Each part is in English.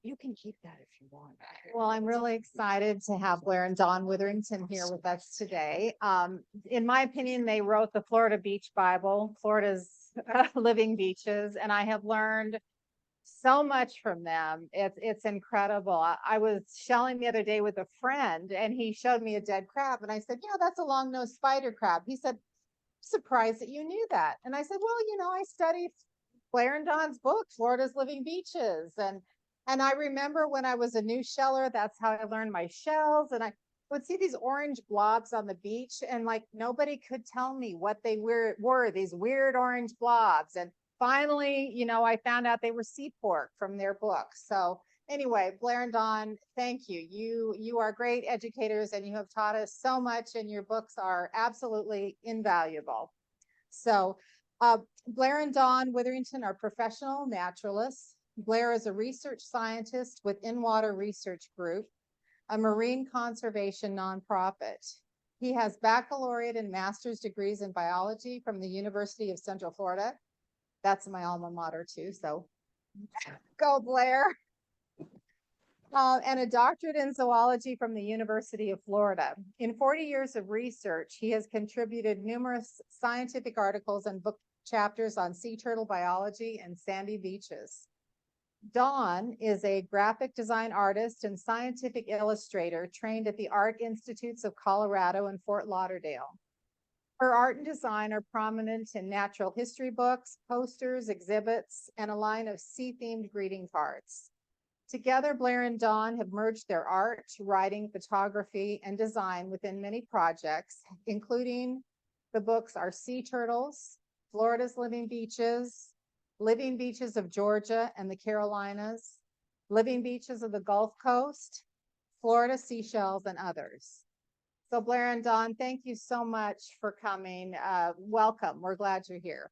You can keep that if you want. Well, I'm really excited to have Blair and Dawn Witherington here with us today. In my opinion, they wrote the Florida Beach Bible, Florida's living beaches, and I have learned so much from them. It's incredible. I was shelling the other day with a friend, and he showed me a dead crab, and I said, that's a long-nosed spider crab. He said, surprised that you knew that. And I said, well, I studied Blair and Dawn's book, Florida's Living Beaches. And I remember when I was a new sheller, that's how I learned my shells. And I would see these orange blobs on the beach, and like nobody could tell me what they were these weird orange blobs. And finally, I found out they were sea pork from their book. So anyway, Blair and Dawn, thank you. You are great educators, and you have taught us so much, and your books are absolutely invaluable. So Blair and Dawn Witherington are professional naturalists. Blair is a research scientist with In-Water Research Group, a marine conservation nonprofit. He has baccalaureate and master's degrees in biology from the University of Central Florida. That's my alma mater too, so go Blair. And a doctorate in zoology from the University of Florida. In 40 years of research, he has contributed numerous scientific articles and book chapters on sea turtle biology and sandy beaches. Dawn is a graphic design artist and scientific illustrator trained at the Art Institutes of Colorado and Fort Lauderdale. Her art and design are prominent in natural history books, posters, exhibits, and a line of sea-themed greeting cards. Together, Blair and Dawn have merged their art, writing, photography, and design within many projects, including the books Our Sea Turtles, Florida's Living Beaches of Georgia and the Carolinas, Living Beaches of the Gulf Coast, Florida Seashells, and others. So Blair and Dawn, thank you so much for coming. Welcome. We're glad you're here.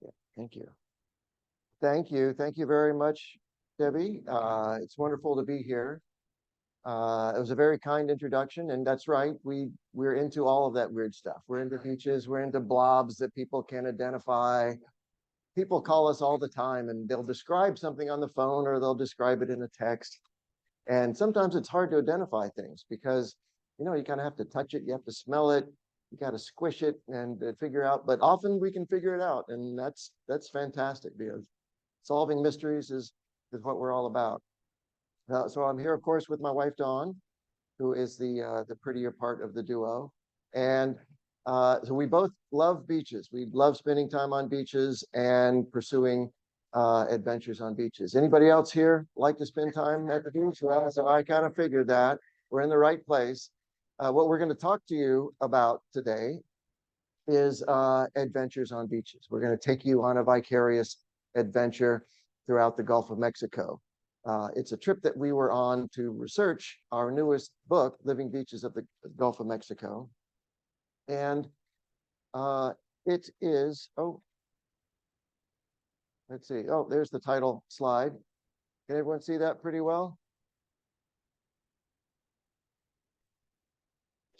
Yeah, thank you. Thank you. Thank you very much, Debbie. It's wonderful to be here. It was a very kind introduction, and that's right. We're into all of that weird stuff. We're into beaches. We're into blobs that people can identify. People call us all the time, and they'll describe something on the phone, or they'll describe it in a text. And sometimes it's hard to identify things because, you kind of have to touch it. You have to smell it. You got to squish it and figure out. But often we can figure it out, and that's fantastic because solving mysteries is what we're all about. So I'm here, of course, with my wife, Dawn, who is the prettier part of the duo. And so we both love beaches. We love spending time on beaches and pursuing adventures on beaches. Anybody else here like to spend time at the beach? Well, so I kind of figured that we're in the right place. What we're going to talk to you about today is adventures on beaches. We're going to take you on a vicarious adventure throughout the Gulf of Mexico. It's a trip that we were on to research our newest book, Living Beaches of the Gulf of Mexico. And it is, let's see. Oh, there's the title slide. Can everyone see that pretty well?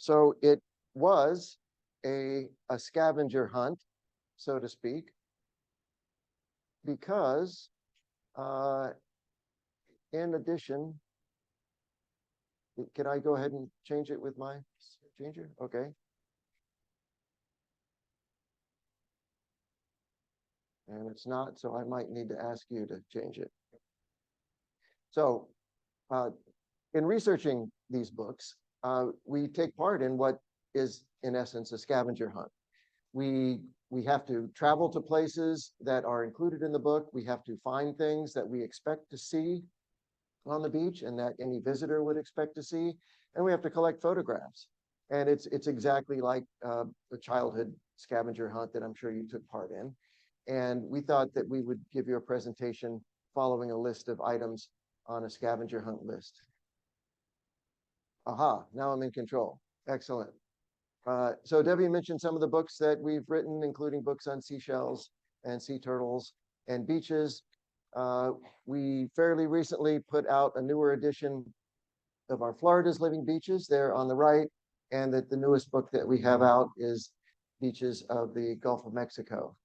So it was a scavenger hunt, so to speak, because in addition, can I go ahead and change it with my changer? Okay. And it's not, so I might need to ask you to change it. So in researching these books, we take part in what is, in essence, a scavenger hunt. We have to travel to places that are included in the book. We have to find things that we expect to see on the beach and that any visitor would expect to see. And we have to collect photographs. And it's exactly like the childhood scavenger hunt that I'm sure you took part in. And we thought that we would give you a presentation following a list of items on a scavenger hunt list. Aha, now I'm in control. Excellent. So Debbie mentioned some of the books that we've written, including books on seashells and sea turtles and beaches. We fairly recently put out a newer edition of our Florida's Living Beaches there on the right, and that the newest book that we have out is Beaches of the Gulf of Mexico.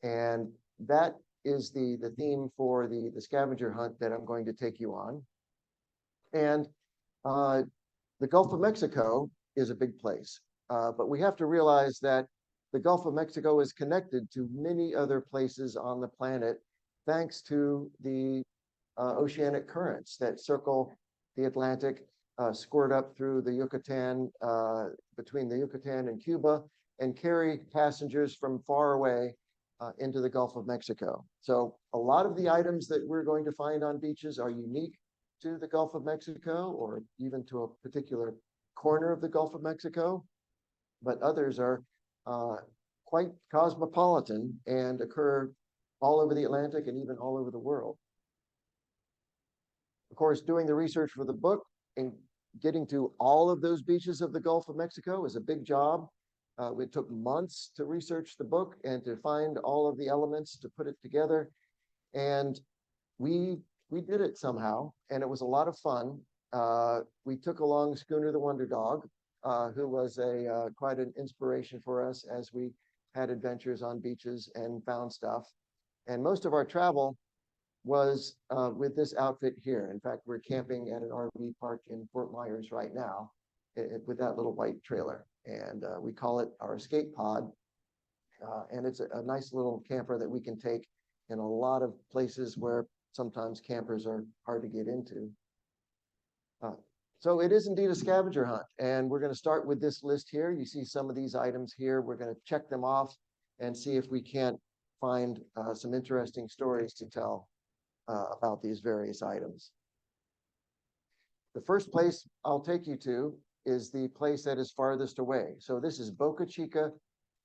And that is the theme for the scavenger hunt that I'm going to take you on. And the Gulf of Mexico is a big place, but we have to realize that the Gulf of Mexico is connected to many other places on the planet, thanks to the oceanic currents that circle the Atlantic, squirt up through the Yucatan, between the Yucatan and Cuba, and carry passengers from far away into the Gulf of Mexico. So a lot of the items that we're going to find on beaches are unique to the Gulf of Mexico, or even to a particular corner of the Gulf of Mexico, but others are quite cosmopolitan and occur all over the Atlantic and even all over the world. Of course, doing the research for the book and getting to all of those beaches of the Gulf of Mexico is a big job. It took months to research the book and to find all of the elements to put it together. And we did it somehow, and it was a lot of fun. We took along Schooner the Wonder Dog, who was quite an inspiration for us as we had adventures on beaches and found stuff. And most of our travel was with this outfit here. In fact, we're camping at an RV park in Fort Myers right now with that little white trailer. And we call it our escape pod. And it's a nice little camper that we can take in a lot of places where sometimes campers are hard to get into. So it is indeed a scavenger hunt, and we're going to start with this list here. You see some of these items here. We're going to check them off and see if we can't find some interesting stories to tell about these various items. The first place I'll take you to is the place that is farthest away. So this is Boca Chica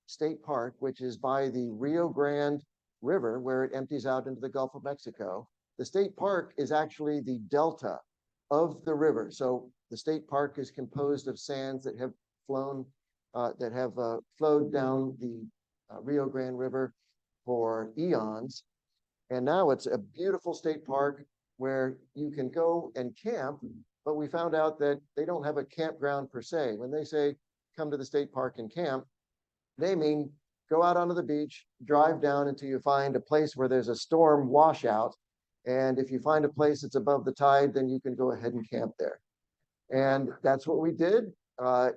State Park, which is by the Rio Grande River, where it empties out into the Gulf of Mexico. The state park is actually the delta of the river. So the state park is composed of sands that have flowed down the Rio Grande River for eons. And now it's a beautiful state park where you can go and camp, but we found out that they don't have a campground per se. When they say come to the state park and camp, they mean go out onto the beach, drive down until you find a place where there's a storm washout. And if you find a place that's above the tide, then you can go ahead and camp there. And that's what we did.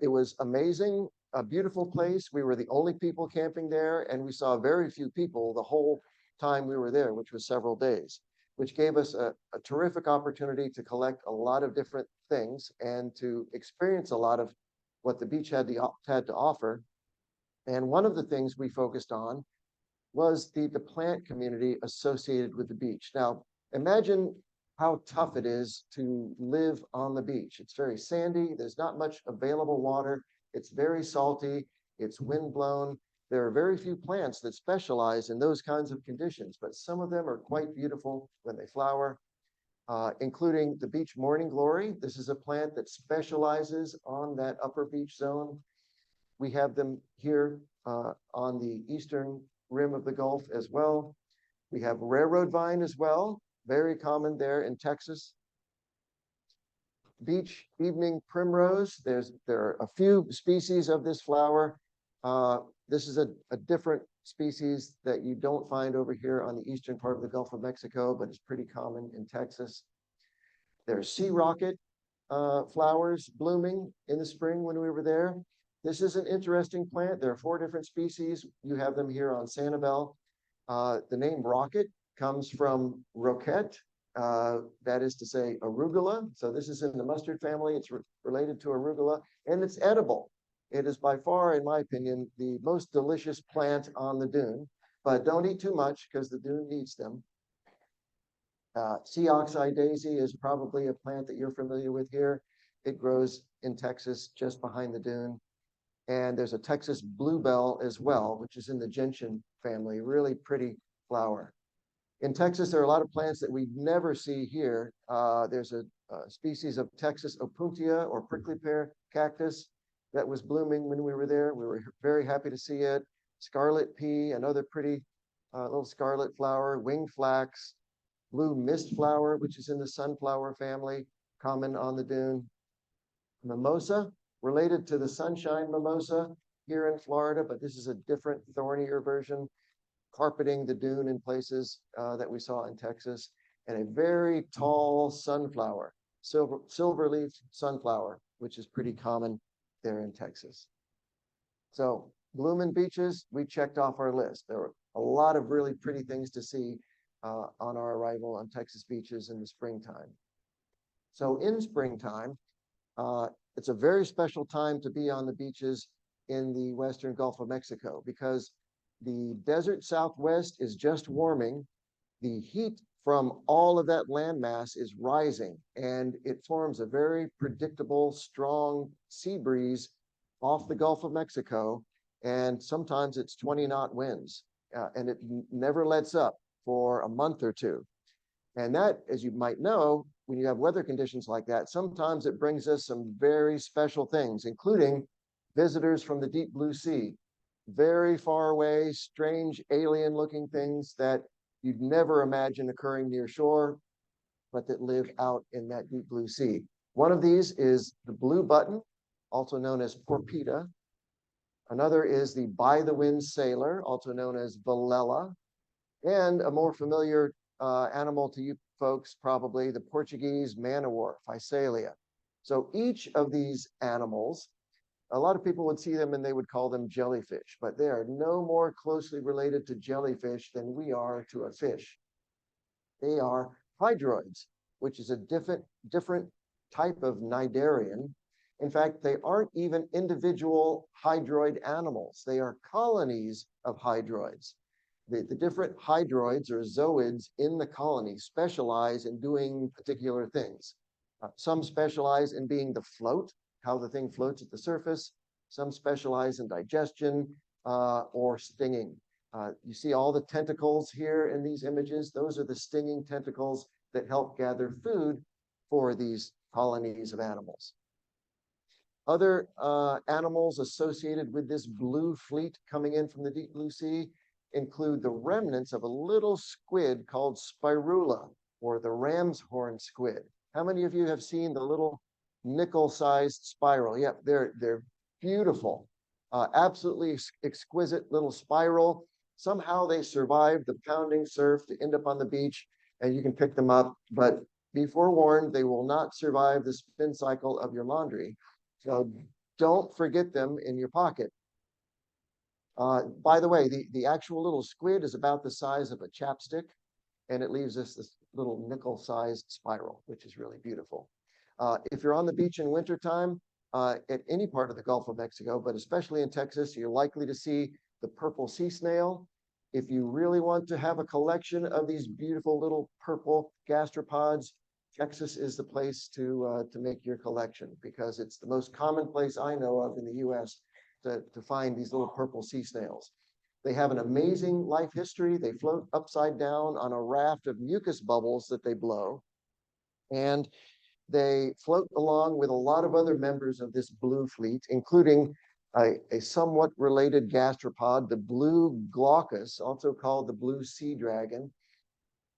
It was amazing, a beautiful place. We were the only people camping there, and we saw very few people the whole time we were there, which was several days, which gave us a terrific opportunity to collect a lot of different things and to experience a lot of what the beach had to offer. And one of the things we focused on was the plant community associated with the beach. Now, imagine how tough it is to live on the beach. It's very sandy. There's not much available water. It's very salty. It's windblown. There are very few plants that specialize in those kinds of conditions, but some of them are quite beautiful when they flower, including the beach morning glory. This is a plant that specializes on that upper beach zone. We have them here on the eastern rim of the Gulf as well. We have railroad vine as well, very common there in Texas. Beach evening primrose. There are a few species of this flower. This is a different species that you don't find over here on the eastern part of the Gulf of Mexico, but it's pretty common in Texas. There's sea rocket flowers blooming in the spring when we were there. This is an interesting plant. There are 4 different species. You have them here on Sanibel. The name rocket comes from roquette, that is to say arugula. So this is in the mustard family. It's related to arugula, and it's edible. It is by far, in my opinion, the most delicious plant on the dune, but don't eat too much because the dune needs them. Sea oxeye daisy is probably a plant that you're familiar with here. It grows in Texas just behind the dune. And there's a Texas bluebell as well, which is in the gentian family, really pretty flower. In Texas, there are a lot of plants that we never see here. There's a species of Texas opuntia or prickly pear cactus that was blooming when we were there. We were very happy to see it. Scarlet pea, another pretty little scarlet flower, winged flax, blue mist flower, which is in the sunflower family, common on the dune. Mimosa, related to the sunshine mimosa here in Florida, but this is a different thornier version, carpeting the dune in places that we saw in Texas, and a very tall sunflower, silver leaf sunflower, which is pretty common there in Texas. So blooming beaches, we checked off our list. There were a lot of really pretty things to see on our arrival on Texas beaches in the springtime. So in springtime, it's a very special time to be on the beaches in the Western Gulf of Mexico because the desert Southwest is just warming. The heat from all of that landmass is rising, and it forms a very predictable, strong sea breeze off the Gulf of Mexico. And sometimes it's 20-knot winds, and it never lets up for a month or two. And that, as you might know, when you have weather conditions like that, sometimes it brings us some very special things, including visitors from the deep blue sea, very far away, strange alien looking things that you'd never imagine occurring near shore, but that live out in that deep blue sea. One of these is the blue button, also known as porpita. Another is the by-the-wind sailor, also known as velella, and a more familiar animal to you folks, probably the Portuguese man-o-war, Physalia. So each of these animals, a lot of people would see them and they would call them jellyfish, but they are no more closely related to jellyfish than we are to a fish. They are hydroids, which is a different type of cnidarian. In fact, they aren't even individual hydroid animals. They are colonies of hydroids. The different hydroids or zooids in the colony specialize in doing particular things. Some specialize in being the float, how the thing floats at the surface. Some specialize in digestion or stinging. You see all the tentacles here in these images. Those are the stinging tentacles that help gather food for these colonies of animals. Other animals associated with this blue fleet coming in from the deep blue sea include the remnants of a little squid called spirula, or the ram's horn squid. How many of you have seen the little nickel-sized spiral? Yep, they're beautiful, absolutely exquisite little spiral. Somehow they survive the pounding surf to end up on the beach, and you can pick them up, but be forewarned, they will not survive the spin cycle of your laundry. So don't forget them in your pocket. By the way, the actual little squid is about the size of a chapstick, and it leaves us this little nickel-sized spiral, which is really beautiful. If you're on the beach in wintertime, at any part of the Gulf of Mexico, but especially in Texas, you're likely to see the purple sea snail. If you really want to have a collection of these beautiful little purple gastropods, Texas is the place to make your collection, because it's the most common place I know of in the US to find these little purple sea snails. They have an amazing life history. They float upside down on a raft of mucus bubbles that they blow. And they float along with a lot of other members of this blue fleet, including a somewhat related gastropod, the blue glaucus, also called the blue sea dragon.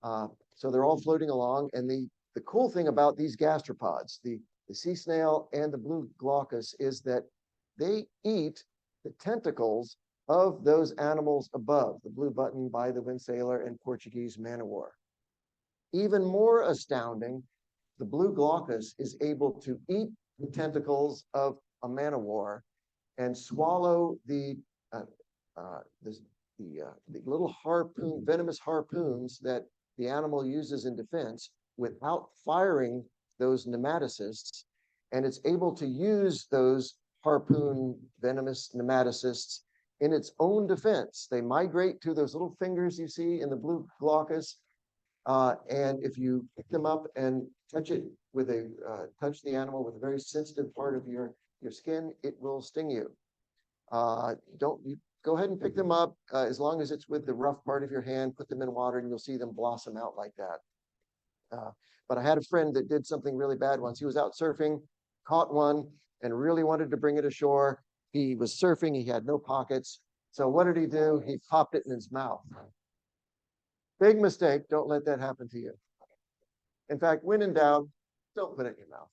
So they're all floating along. And the cool thing about these gastropods, the sea snail and the blue glaucus, is that they eat the tentacles of those animals above, the blue button, by-the-wind sailor, and Portuguese man-o-war. Even more astounding, the blue glaucus is able to eat the tentacles of a man-o-war and swallow the little harpoon, venomous harpoons that the animal uses in defense without firing those nematocysts. And it's able to use those harpoon venomous nematocysts in its own defense. They migrate to those little fingers you see in the blue glaucus. And if you pick them up and touch it with touch the animal with a very sensitive part of your skin, it will sting you. Go ahead and pick them up as long as it's with the rough part of your hand. Put them in water and you'll see them blossom out like that. But I had a friend that did something really bad once. He was out surfing, caught one, and really wanted to bring it ashore. He was surfing, he had no pockets. So what did he do? He popped it in his mouth. Big mistake. Don't let that happen to you. In fact, when in doubt, don't put it in your mouth.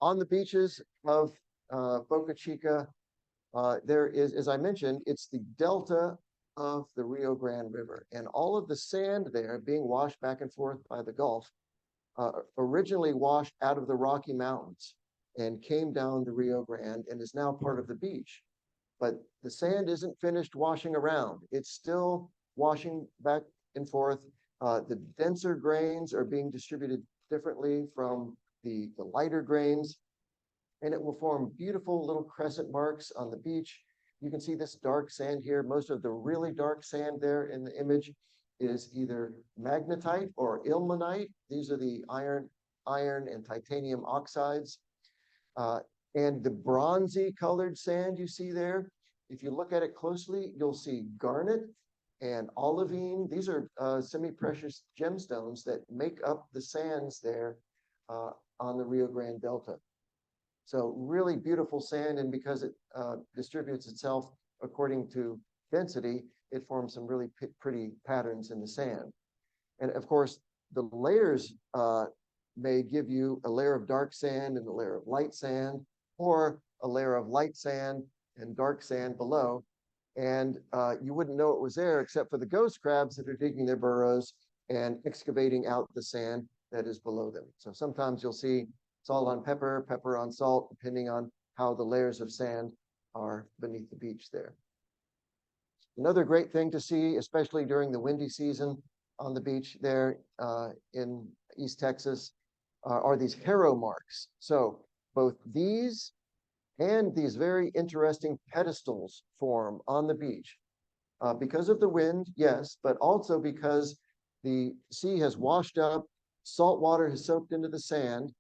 On the beaches of Boca Chica, there is, as I mentioned, it's the delta of the Rio Grande River, and all of the sand there being washed back and forth by the Gulf originally washed out of the Rocky Mountains and came down the Rio Grande and is now part of the beach. But the sand isn't finished washing around. It's still washing back and forth. The denser grains are being distributed differently from the lighter grains, and it will form beautiful little crescent marks on the beach. You can see this dark sand here. Most of the really dark sand there in the image is either magnetite or ilmenite. These are the iron and titanium oxides. And the bronzy colored sand you see there, if you look at it closely, you'll see garnet and olivine. These are semi-precious gemstones that make up the sands there on the Rio Grande Delta. So really beautiful sand, and because it distributes itself according to density, it forms some really pretty patterns in the sand. And of course, the layers may give you a layer of dark sand and a layer of light sand, or a layer of light sand and dark sand below. And you wouldn't know it was there except for the ghost crabs that are digging their burrows and excavating out the sand that is below them. So sometimes you'll see salt on pepper, pepper on salt, depending on how the layers of sand are beneath the beach there. Another great thing to see, especially during the windy season on the beach there in East Texas, are these harrow marks. So both these and these very interesting pedestals form on the beach because of the wind, yes, but also because the sea has washed up, salt water has soaked into the sand,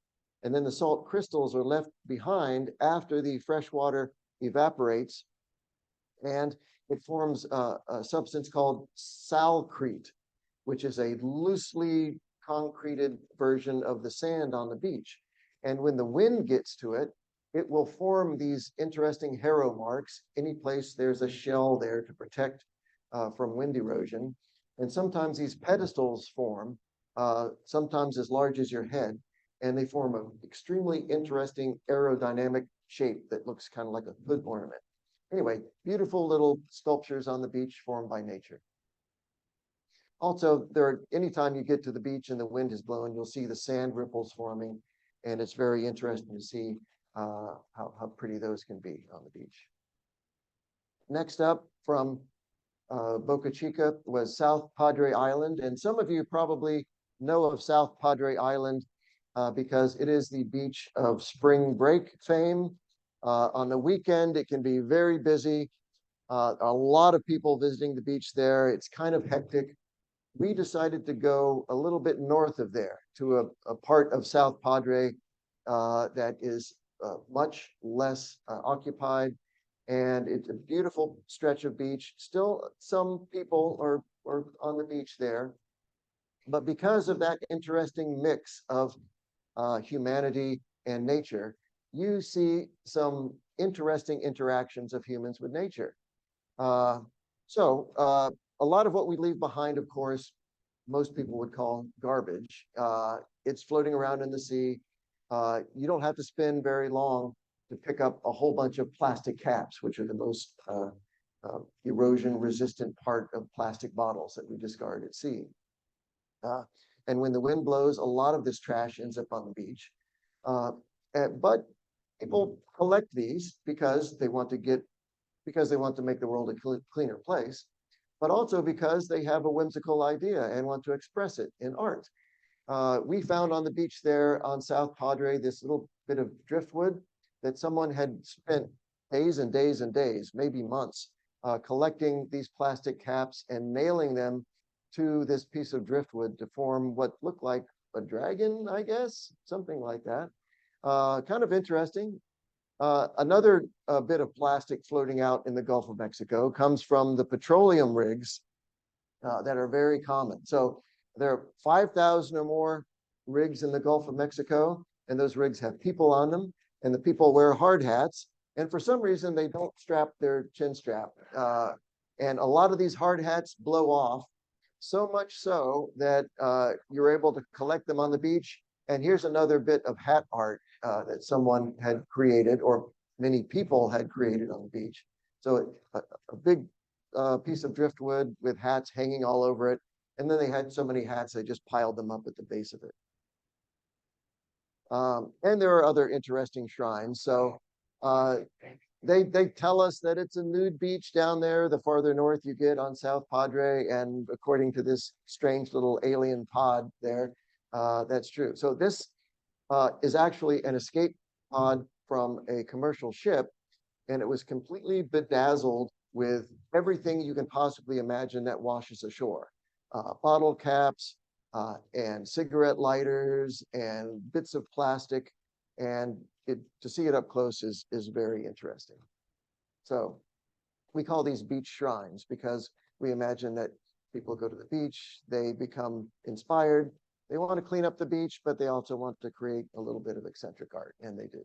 and then the salt crystals are left behind after the fresh water evaporates, and it forms a substance called salcrete, which is a loosely concreted version of the sand on the beach. And when the wind gets to it, it will form these interesting harrow marks any place there's a shell there to protect from wind erosion. And sometimes these pedestals form, sometimes as large as your head, and they form an extremely interesting aerodynamic shape that looks kind of like a hood ornament. Anyway, beautiful little sculptures on the beach formed by nature. Also, anytime you get to the beach and the wind is blowing, you'll see the sand ripples forming, and it's very interesting to see how pretty those can be on the beach. Next up from Boca Chica was South Padre Island, and some of you probably know of South Padre Island because it is the beach of spring break fame. On the weekend, it can be very busy. A lot of people visiting the beach there. It's kind of hectic. We decided to go a little bit north of there to a part of South Padre that is much less occupied, and it's a beautiful stretch of beach. Still, some people are on the beach there, but because of that interesting mix of humanity and nature, you see some interesting interactions of humans with nature. A lot of what we leave behind, of course, most people would call garbage. It's floating around in the sea. You don't have to spend very long to pick up a whole bunch of plastic caps, which are the most erosion resistant part of plastic bottles that we discard at sea. And when the wind blows, a lot of this trash ends up on the beach. But people collect these because they want to make the world a cleaner place, but also because they have a whimsical idea and want to express it in art. We found on the beach there on South Padre this little bit of driftwood that someone had spent days and days and days, maybe months, collecting these plastic caps and nailing them to this piece of driftwood to form what looked like a dragon, I guess, something like that. Kind of interesting. Another bit of plastic floating out in the Gulf of Mexico comes from the petroleum rigs that are very common. So there are 5,000 or more rigs in the Gulf of Mexico, and those rigs have people on them, and the people wear hard hats, And for some reason, they don't strap their chin strap. And a lot of these hard hats blow off, so much so that you're able to collect them on the beach. And here's another bit of hat art that someone had created, or many people had created on the beach. So a big piece of driftwood with hats hanging all over it. And then they had so many hats, they just piled them up at the base of it. And there are other interesting shrines. So they tell us that it's a nude beach down there, the farther north you get on South Padre. And according to this strange little alien pod there, that's true. So this is actually an escape pod from a commercial ship, and it was completely bedazzled with everything you can possibly imagine that washes ashore. Bottle caps, and cigarette lighters and bits of plastic, and to see it up close is very interesting. So we call these beach shrines because we imagine that people go to the beach, they become inspired, they want to clean up the beach, but they also want to create a little bit of eccentric art, and they do.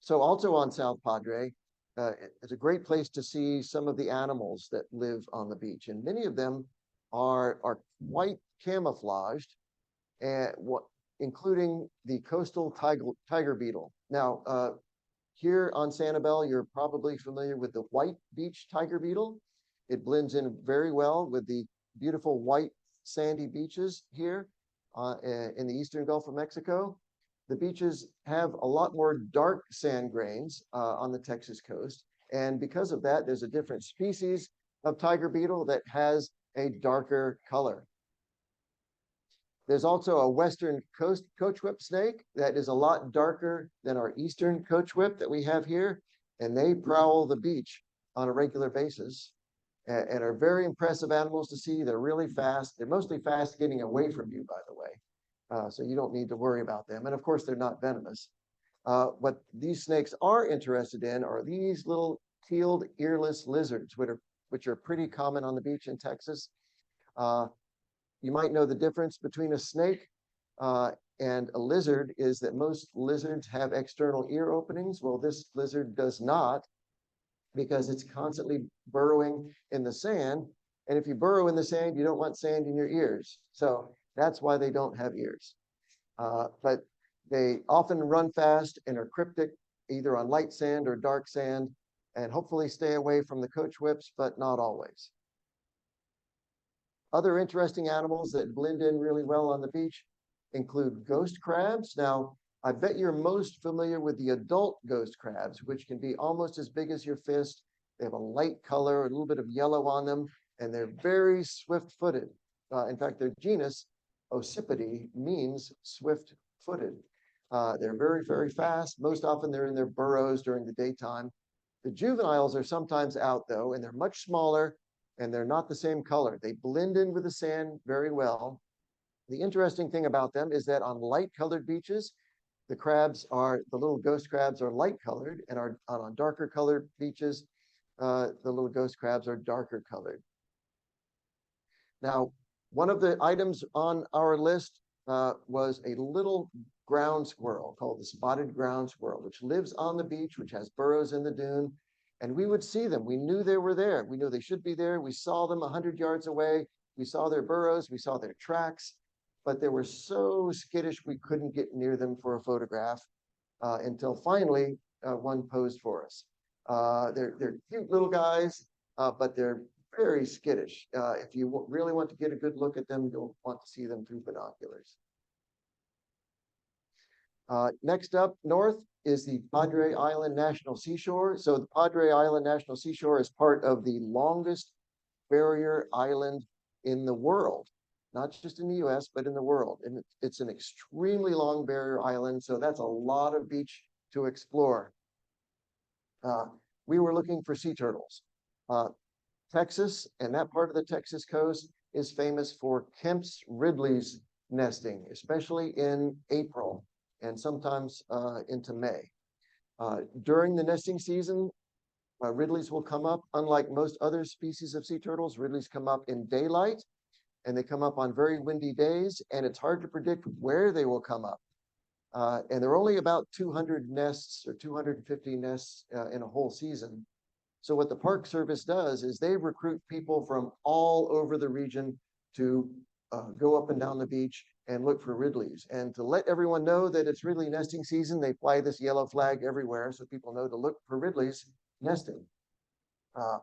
So also on South Padre, it's a great place to see some of the animals that live on the beach, and many of them are quite camouflaged, and including the coastal tiger beetle. Now, here on Sanibel, you're probably familiar with the white beach tiger beetle. It blends in very well with the beautiful white sandy beaches here in the eastern Gulf of Mexico. The beaches have a lot more dark sand grains on the Texas coast. And because of that, there's a different species of tiger beetle that has a darker color. There's also a western coast coachwhip snake that is a lot darker than our eastern coachwhip that we have here. And they prowl the beach on a regular basis and are very impressive animals to see. They're really fast. They're mostly fast getting away from you, by the way. So you don't need to worry about them. And of course, they're not venomous. What these snakes are interested in are these little keeled earless lizards, which are pretty common on the beach in Texas. You might know the difference between a snake and a lizard is that most lizards have external ear openings. Well, this lizard does not, because it's constantly burrowing in the sand. And if you burrow in the sand, you don't want sand in your ears. So that's why they don't have ears. But they often run fast and are cryptic, either on light sand or dark sand, and hopefully stay away from the coach whips, but not always. Other interesting animals that blend in really well on the beach include ghost crabs. Now, I bet you're most familiar with the adult ghost crabs, which can be almost as big as your fist. They have a light color, a little bit of yellow on them, and they're very swift-footed. In fact, their genus, Ocypode, means swift-footed. They're very, very fast. Most often they're in their burrows during the daytime. The juveniles are sometimes out, though, and they're much smaller, and they're not the same color. They blend in with the sand very well. The interesting thing about them is that on light-colored beaches, the little ghost crabs are light-colored, and on darker-colored beaches, the little ghost crabs are darker colored. Now, one of the items on our list was a little ground squirrel called the spotted ground squirrel, which lives on the beach, which has burrows in the dune. And we would see them. We knew they were there. We knew they should be there. We saw them 100 yards away. We saw their burrows. We saw their tracks. But they were so skittish we couldn't get near them for a photograph until finally one posed for us. They're cute little guys, but they're very skittish. If you really want to get a good look at them, you'll want to see them through binoculars. Next up north is the Padre Island National Seashore. So the Padre Island National Seashore is part of the longest barrier island in the world, not just in the US, but in the world. And it's an extremely long barrier island. So that's a lot of beach to explore. We were looking for sea turtles. Texas and that part of the Texas coast is famous for Kemp's Ridley's nesting, especially in April and sometimes into May. During the nesting season, Ridleys will come up. Unlike most other species of sea turtles, Ridleys come up in daylight, and they come up on very windy days, and it's hard to predict where they will come up. And there are only about 200 nests or 250 nests in a whole season. So what the Park Service does is they recruit people from all over the region to go up and down the beach and look for Ridleys. And to let everyone know that it's Ridley nesting season, they fly this yellow flag everywhere so people know to look for Ridleys nesting.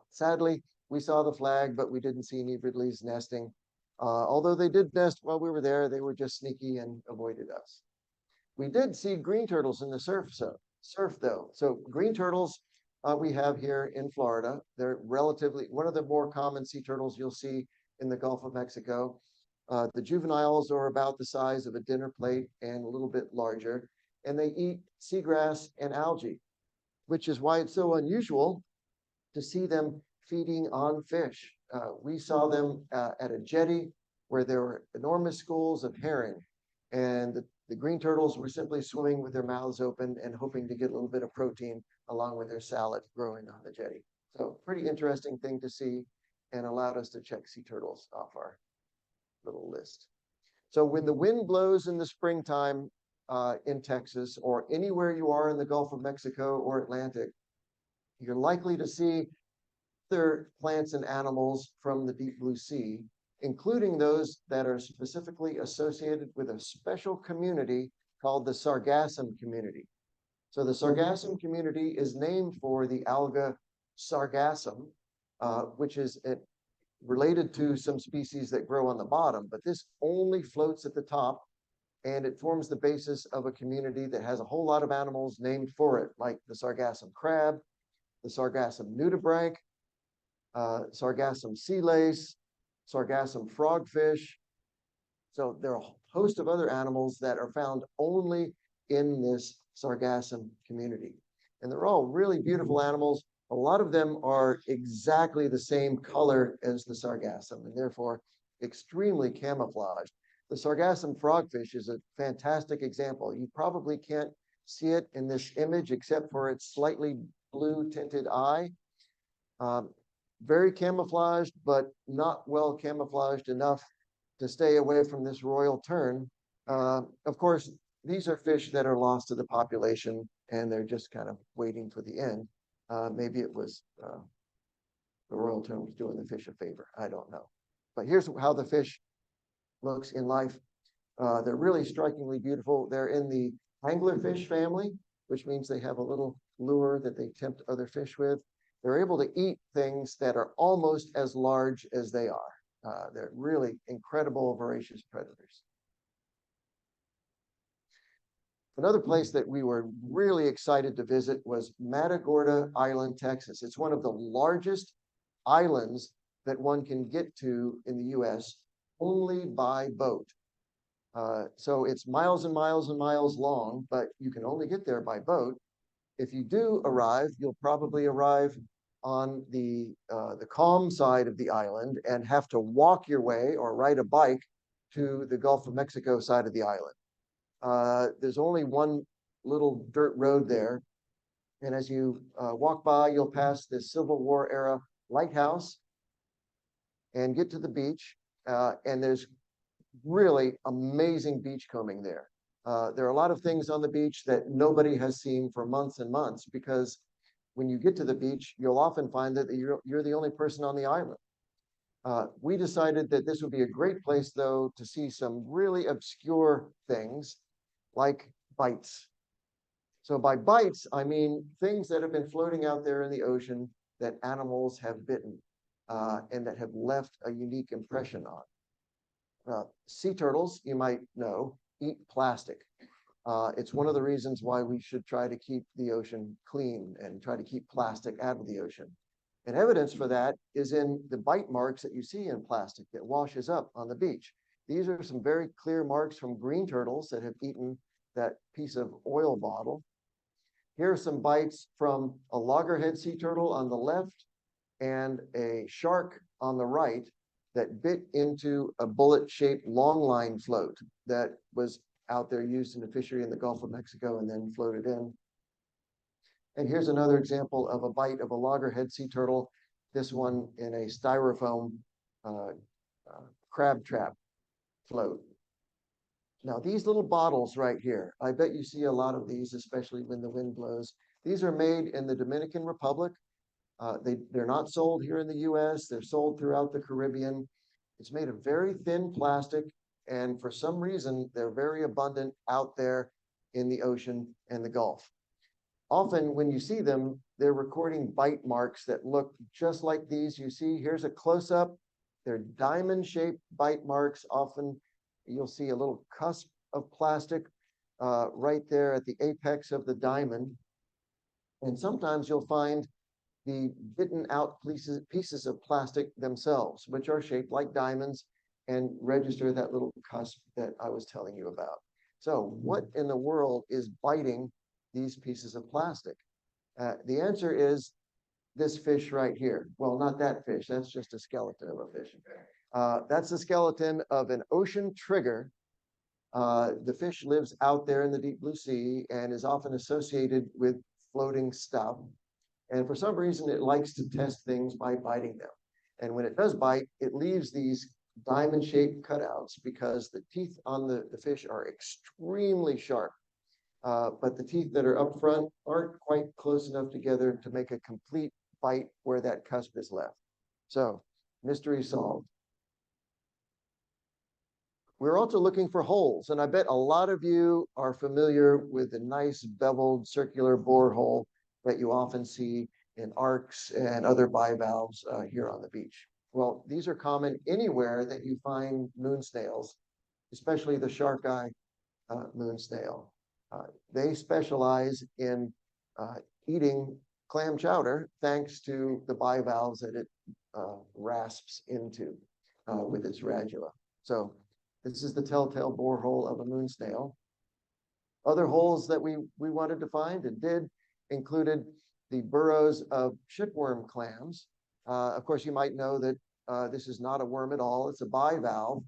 Sadly, we saw the flag, but we didn't see any Ridleys nesting. Although they did nest while we were there, they were just sneaky and avoided us. We did see green turtles in the surf though. So green turtles we have here in Florida. They're relatively one of the more common sea turtles you'll see in the Gulf of Mexico. The juveniles are about the size of a dinner plate and a little bit larger, and they eat seagrass and algae, which is why it's so unusual to see them feeding on fish. We saw them at a jetty where there were enormous schools of herring, and the green turtles were simply swimming with their mouths open and hoping to get a little bit of protein along with their salad growing on the jetty. So pretty interesting thing to see, and allowed us to check sea turtles off our little list. So when the wind blows in the springtime in Texas or anywhere you are in the Gulf of Mexico or Atlantic, you're likely to see other plants and animals from the deep blue sea, including those that are specifically associated with a special community called the Sargassum community. So the Sargassum community is named for the alga Sargassum, which is related to some species that grow on the bottom, but this only floats at the top, and it forms the basis of a community that has a whole lot of animals named for it, like the Sargassum crab, the Sargassum nudibranch, Sargassum sea lace, Sargassum frogfish. So there are a host of other animals that are found only in this Sargassum community. And they're all really beautiful animals. A lot of them are exactly the same color as the Sargassum and therefore extremely camouflaged. The Sargassum frogfish is a fantastic example. You probably can't see it in this image except for its slightly blue tinted eye. Very camouflaged, but not well camouflaged enough to stay away from this royal tern. Of course, these are fish that are lost to the population and they're just kind of waiting for the end. Maybe it was the royal tern was doing the fish a favor. I don't know. But here's how the fish looks in life. They're really strikingly beautiful. They're in the anglerfish family, which means they have a little lure that they tempt other fish with. They're able to eat things that are almost as large as they are. They're really incredible voracious predators. Another place that we were really excited to visit was Matagorda Island, Texas. It's one of the largest islands that one can get to in the US only by boat. So it's miles and miles and miles long, but you can only get there by boat. If you do arrive, you'll probably arrive on the calm side of the island and have to walk your way or ride a bike to the Gulf of Mexico side of the island. There's only one little dirt road there. And as you walk by, you'll pass this Civil War era lighthouse and get to the beach. And there's really amazing beachcombing there. There are a lot of things on the beach that nobody has seen for months and months, because when you get to the beach, you'll often find that you're the only person on the island. We decided that this would be a great place, though, to see some really obscure things like bites. So by bites, I mean things that have been floating out there in the ocean that animals have bitten and that have left a unique impression on. Sea turtles, you might know, eat plastic. It's one of the reasons why we should try to keep the ocean clean and try to keep plastic out of the ocean. And evidence for that is in the bite marks that you see in plastic that washes up on the beach. These are some very clear marks from green turtles that have eaten that piece of oil bottle. Here are some bites from a loggerhead sea turtle on the left and a shark on the right that bit into a bullet-shaped longline float that was out there used in a fishery in the Gulf of Mexico and then floated in. And here's another example of a bite of a loggerhead sea turtle, this one in a styrofoam crab trap float. Now, these little bottles right here, I bet you see a lot of these, especially when the wind blows. These are made in the Dominican Republic. They're not sold here in the US. They're sold throughout the Caribbean. It's made of very thin plastic, and for some reason, they're very abundant out there in the ocean and the Gulf. Often when you see them, they're recording bite marks that look just like these you see. Here's a close-up. They're diamond-shaped bite marks. Often you'll see a little cusp of plastic right there at the apex of the diamond. And sometimes you'll find the bitten out pieces of plastic themselves, which are shaped like diamonds and register that little cusp that I was telling you about. So what in the world is biting these pieces of plastic? The answer is this fish right here. Well, not that fish. That's just a skeleton of a fish. That's the skeleton of an ocean trigger. The fish lives out there in the deep blue sea and is often associated with floating stuff. And for some reason, it likes to test things by biting them. And when it does bite, it leaves these diamond-shaped cutouts because the teeth on the fish are extremely sharp. But the teeth that are up front aren't quite close enough together to make a complete bite where that cusp is left. So, mystery solved. We're also looking for holes, and I bet a lot of you are familiar with the nice beveled circular borehole that you often see in arcs and other bivalves here on the beach. Well, these are common anywhere that you find moon snails, especially the shark eye moon snail. They specialize in eating clam chowder thanks to the bivalves that it rasps into with its radula. So this is the telltale borehole of a moon snail. Other holes that we wanted to find and did included the burrows of shipworm clams. Of course, you might know that this is not a worm at all. It's a bivalve,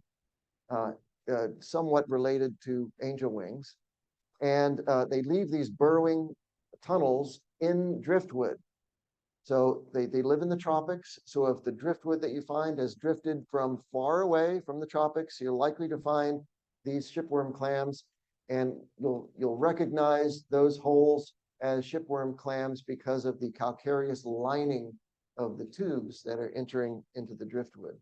somewhat related to angel wings. And they leave these burrowing tunnels in driftwood. So they live in the tropics. So if the driftwood that you find has drifted from far away from the tropics, you're likely to find these shipworm clams, and you'll recognize those holes as shipworm clams because of the calcareous lining of the tubes that are entering into the driftwood.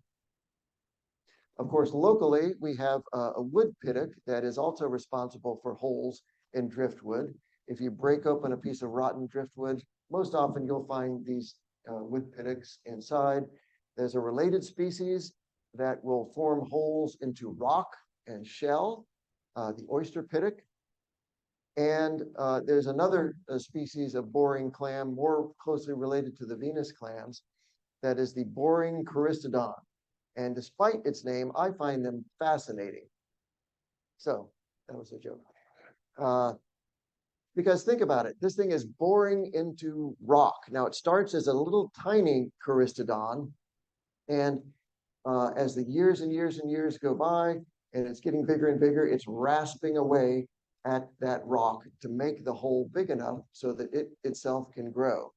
Of course, locally, we have a wood pittock that is also responsible for holes in driftwood. If you break open a piece of rotten driftwood, most often you'll find these wood pittocks inside. There's a related species that will form holes into rock and shell, the oyster pittock. And there's another species of boring clam more closely related to the Venus clams, that is the boring Corystodon. And despite its name, I find them fascinating. So that was a joke. Because think about it, this thing is boring into rock. Now it starts as a little tiny Corystodon, and as the years and years and years go by, and it's getting bigger and bigger, it's rasping away at that rock to make the hole big enough so that it itself can grow.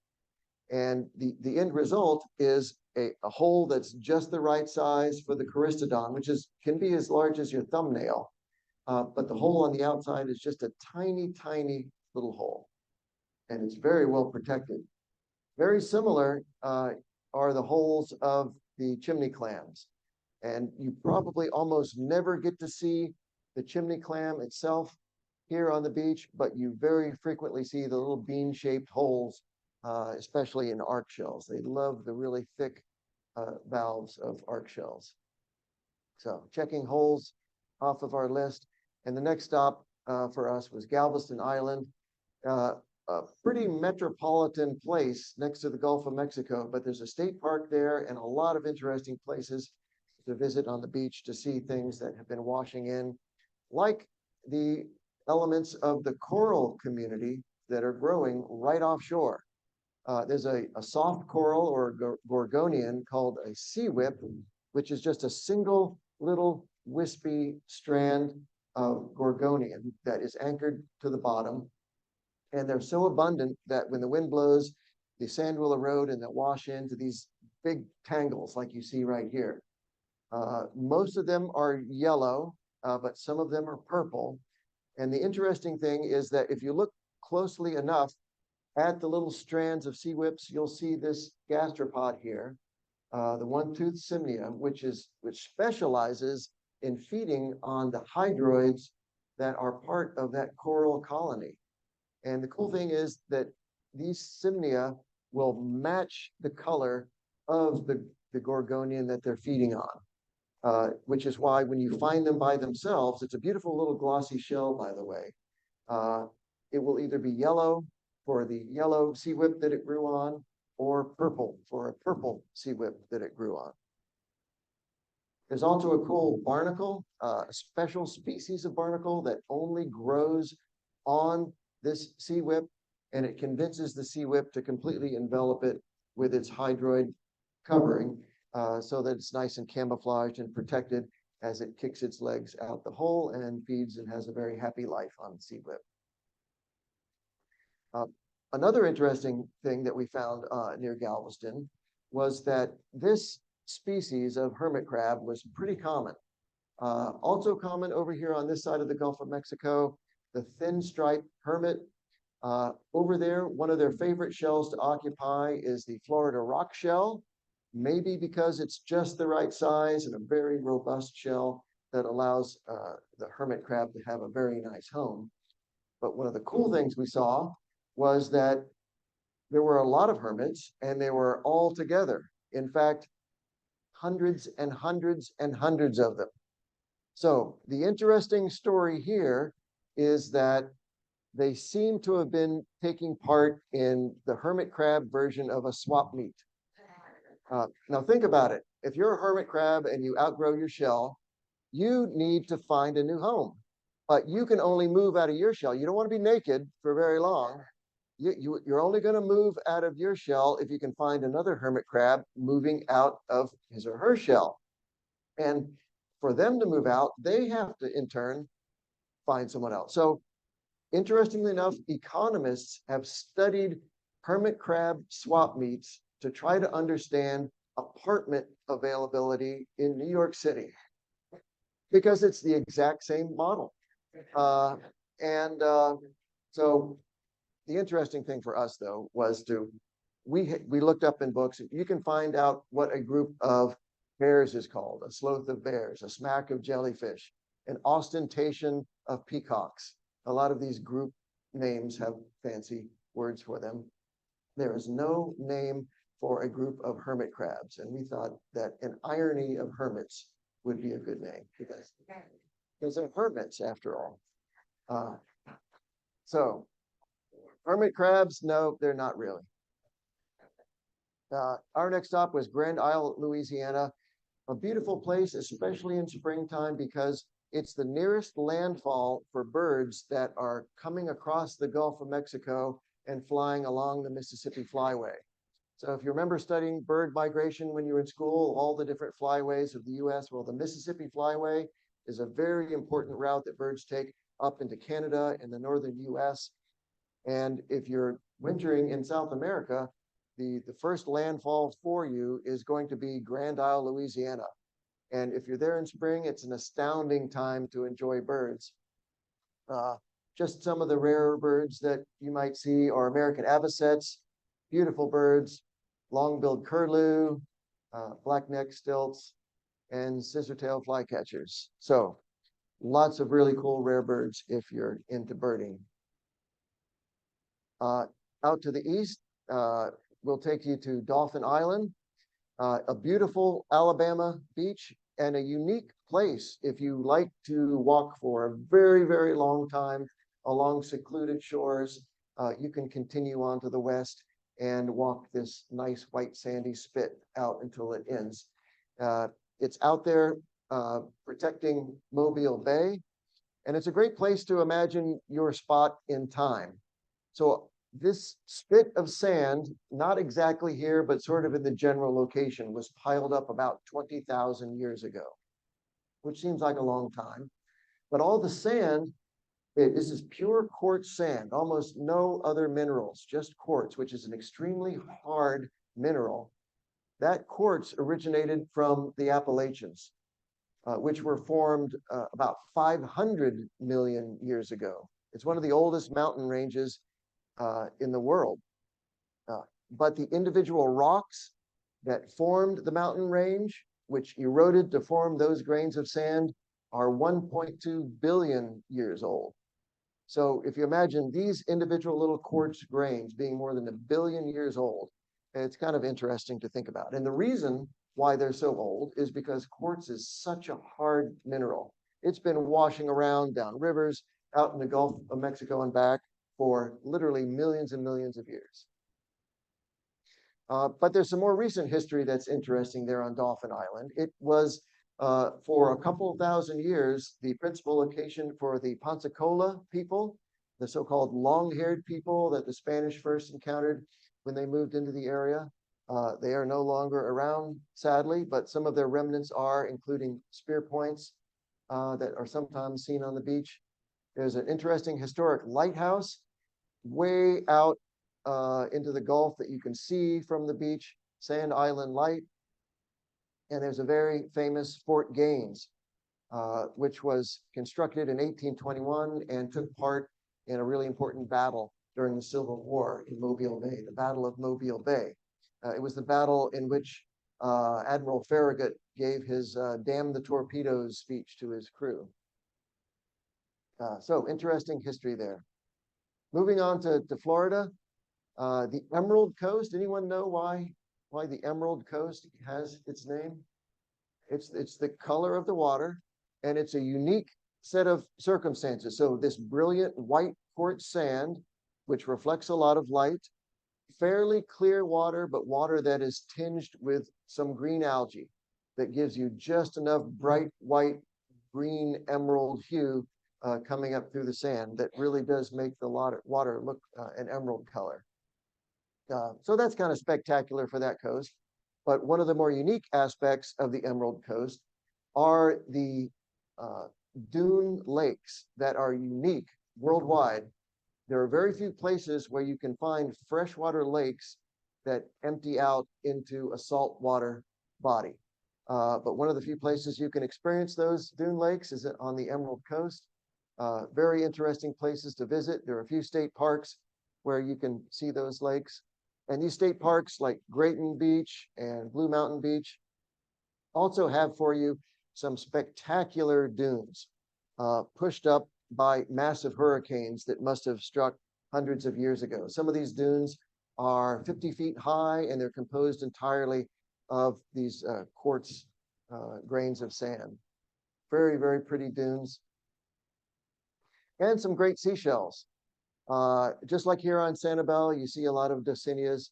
And the end result is a hole that's just the right size for the Corystodon, which can be as large as your thumbnail. But the hole on the outside is just a tiny, tiny little hole. And it's very well protected. Very similar are the holes of the chimney clams. And you probably almost never get to see the chimney clam itself here on the beach, but you very frequently see the little bean-shaped holes, especially in arc shells. They love the really thick valves of arc shells. So checking holes off of our list. And the next stop for us was Galveston Island, a pretty metropolitan place next to the Gulf of Mexico, but there's a state park there and a lot of interesting places to visit on the beach to see things that have been washing in, like the elements of the coral community that are growing right offshore. There's a soft coral or gorgonian called a sea whip, which is just a single little wispy strand of gorgonian that is anchored to the bottom. And they're so abundant that when the wind blows, the sand will erode and they'll wash into these big tangles like you see right here. Most of them are yellow, but some of them are purple. And the interesting thing is that if you look closely enough at the little strands of sea whips, you'll see this gastropod here, the one-toothed Simnia, which specializes in feeding on the hydroids that are part of that coral colony. And the cool thing is that these Simnia will match the color of the gorgonian that they're feeding on, which is why when you find them by themselves, it's a beautiful little glossy shell, by the way. It will either be yellow for the yellow sea whip that it grew on, or purple for a purple sea whip that it grew on. There's also a cool barnacle, a special species of barnacle that only grows on this sea whip, and it convinces the sea whip to completely envelop it with its hydroid covering, so that it's nice and camouflaged and protected as it kicks its legs out the hole and feeds and has a very happy life on sea whip. Another interesting thing that we found near Galveston was that this species of hermit crab was pretty common. Also common over here on this side of the Gulf of Mexico, the thin striped hermit. Over there, one of their favorite shells to occupy is the Florida rock shell, maybe because it's just the right size and a very robust shell that allows the hermit crab to have a very nice home. But one of the cool things we saw was that there were a lot of hermits and they were all together. In fact, hundreds and hundreds and hundreds of them. So the interesting story here is that they seem to have been taking part in the hermit crab version of a swap meet. Now think about it. If you're a hermit crab and you outgrow your shell, you need to find a new home. But you can only move out of your shell. You don't want to be naked for very long. You're only going to move out of your shell if you can find another hermit crab moving out of his or her shell. And for them to move out, they have to, in turn, find someone else. So interestingly enough, economists have studied hermit crab swap meets to try to understand apartment availability in New York City, because it's the exact same model. So the interesting thing for us, though, was we looked up in books. You can find out what a group of bears is called: a sloth of bears, a smack of jellyfish, an ostentation of peacocks. A lot of these group names have fancy words for them. There is no name for a group of hermit crabs, and we thought that an irony of hermits would be a good name, because they're hermits after all. So hermit crabs, no, they're not really. Our next stop was Grand Isle, Louisiana, a beautiful place, especially in springtime, because it's the nearest landfall for birds that are coming across the Gulf of Mexico and flying along the Mississippi Flyway. So if you remember studying bird migration when you were in school, all the different flyways of the US, well, the Mississippi Flyway is a very important route that birds take up into Canada and the northern US. And if you're wintering in South America, the first landfall for you is going to be Grand Isle, Louisiana. And if you're there in spring, it's an astounding time to enjoy birds. Just some of the rarer birds that you might see are American avocets, beautiful birds, long-billed curlew, black-necked stilts, and scissortail flycatchers. So lots of really cool rare birds if you're into birding. Out to the east, we'll take you to Dolphin Island, a beautiful Alabama beach and a unique place if you like to walk for a very, very long time along secluded shores. You can continue on to the west and walk this nice white sandy spit out until it ends. It's out there protecting Mobile Bay, and it's a great place to imagine your spot in time. So this spit of sand, not exactly here, but sort of in the general location, was piled up about 20,000 years ago, which seems like a long time. But all the sand, this is pure quartz sand, almost no other minerals, just quartz, which is an extremely hard mineral. That quartz originated from the Appalachians. which were formed about 500 million years ago. It's one of the oldest mountain ranges in the world. But the individual rocks that formed the mountain range, which eroded to form those grains of sand, are 1.2 billion years old. So if you imagine these individual little quartz grains being more than 1 billion years old, it's kind of interesting to think about. And the reason why they're so old is because quartz is such a hard mineral. It's been washing around down rivers, out in the Gulf of Mexico and back for literally millions and millions of years. But there's some more recent history that's interesting there on Dauphin Island. It was, for a couple of thousand years, the principal location for the Pensacola people, the so-called long-haired people that the Spanish first encountered when they moved into the area. They are no longer around, sadly, but some of their remnants are, including spear points that are sometimes seen on the beach. There's an interesting historic lighthouse way out into the Gulf that you can see from the beach, Sand Island Light. And there's a very famous Fort Gaines, which was constructed in 1821 and took part in a really important battle during the Civil War in Mobile Bay, the Battle of Mobile Bay. It was the battle in which Admiral Farragut gave his damn the torpedoes speech to his crew. So interesting history there. Moving on to Florida, the Emerald Coast. Anyone know why the Emerald Coast has its name? It's the color of the water, and it's a unique set of circumstances. So this brilliant white quartz sand, which reflects a lot of light, fairly clear water, but water that is tinged with some green algae that gives you just enough bright white, green, emerald hue coming up through the sand that really does make the water look an emerald color. So that's kind of spectacular for that coast. But one of the more unique aspects of the Emerald Coast are the dune lakes that are unique worldwide. There are very few places where you can find freshwater lakes that empty out into a saltwater body. But one of the few places you can experience those dune lakes is on the Emerald Coast. Very interesting places to visit. There are a few state parks where you can see those lakes. And these state parks like Grayton Beach and Blue Mountain Beach also have for you some spectacular dunes pushed up by massive hurricanes that must have struck hundreds of years ago. Some of these dunes are 50 feet high, and they're composed entirely of these quartz grains of sand. Very, very pretty dunes. And some great seashells. Just like here on Sanibel, you see a lot of Dosinias.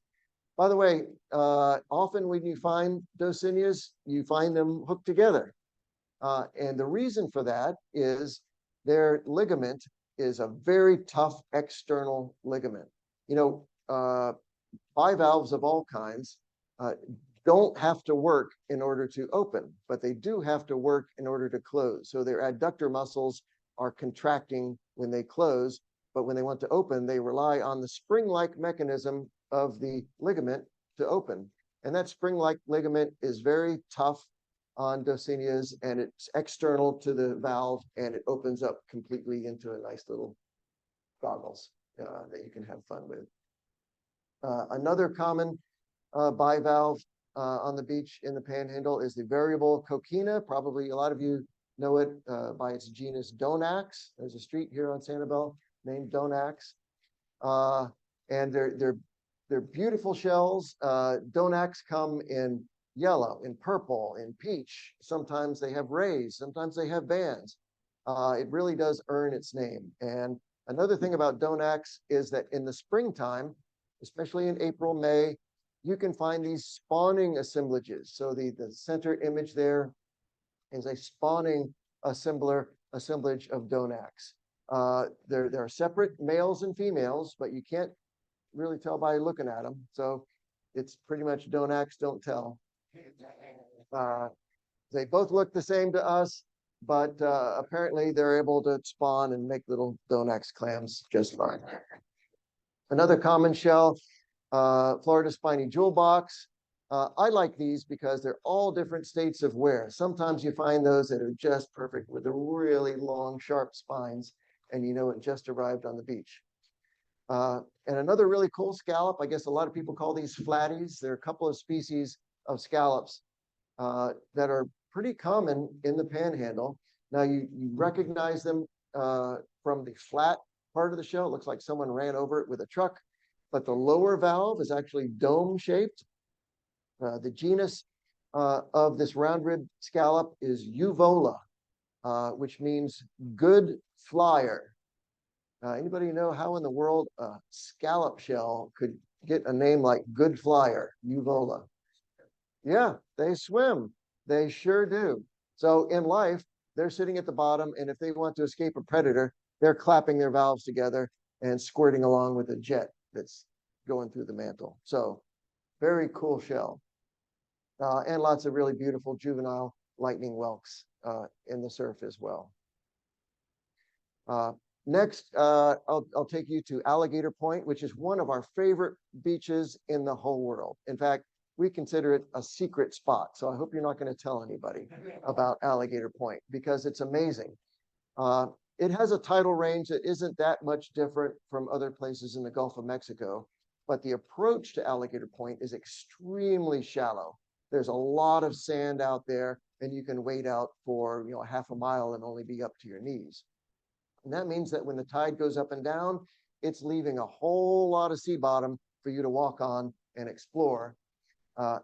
By the way, often when you find Dosinias, you find them hooked together. And the reason for that is their ligament is a very tough external ligament. You know, bivalves of all kinds don't have to work in order to open, but they do have to work in order to close. So their adductor muscles are contracting when they close, but when they want to open, they rely on the spring-like mechanism of the ligament to open. And that spring-like ligament is very tough on Dosinias, and it's external to the valve, and it opens up completely into a nice little goggles that you can have fun with. Another common bivalve on the beach in the Panhandle is the variable coquina. Probably a lot of you know it by its genus Donax. There's a street here on Sanibel named Donax. And they're beautiful shells. Donax come in yellow, in purple, in peach. Sometimes they have rays, sometimes they have bands. It really does earn its name. And another thing about Donax is that in the springtime, especially in April, May, you can find these spawning assemblages. So the center image there is a spawning assemblage of Donax. There are separate males and females, but you can't really tell by looking at them. So it's pretty much Donax, don't tell. They both look the same to us, but apparently they're able to spawn and make little Donax clams just fine. Another common shell, Florida spiny jewel box. I like these because they're all different states of wear. Sometimes you find those that are just perfect with the really long, sharp spines, and you know it just arrived on the beach. And another really cool scallop, I guess a lot of people call these flatties. There are a couple of species of scallops that are pretty common in the panhandle. Now you recognize them from the flat part of the shell. It looks like someone ran over it with a truck, but the lower valve is actually dome shaped. The genus of this round-ribbed scallop is Uvola, which means good flyer. Anybody know how in the world a scallop shell could get a name like good flyer, Uvola? Yeah, they swim. They sure do. So in life, they're sitting at the bottom, and if they want to escape a predator, they're clapping their valves together and squirting along with a jet that's going through the mantle. So very cool shell. And lots of really beautiful juvenile lightning whelks in the surf as well. Next, I'll take you to Alligator Point, which is one of our favorite beaches in the whole world. In fact, we consider it a secret spot. So I hope you're not going to tell anybody about Alligator Point because it's amazing. It has a tidal range that isn't that much different from other places in the Gulf of Mexico, but the approach to Alligator Point is extremely shallow. There's a lot of sand out there, and you can wade out for half a mile and only be up to your knees. And that means that when the tide goes up and down, it's leaving a whole lot of sea bottom for you to walk on and explore.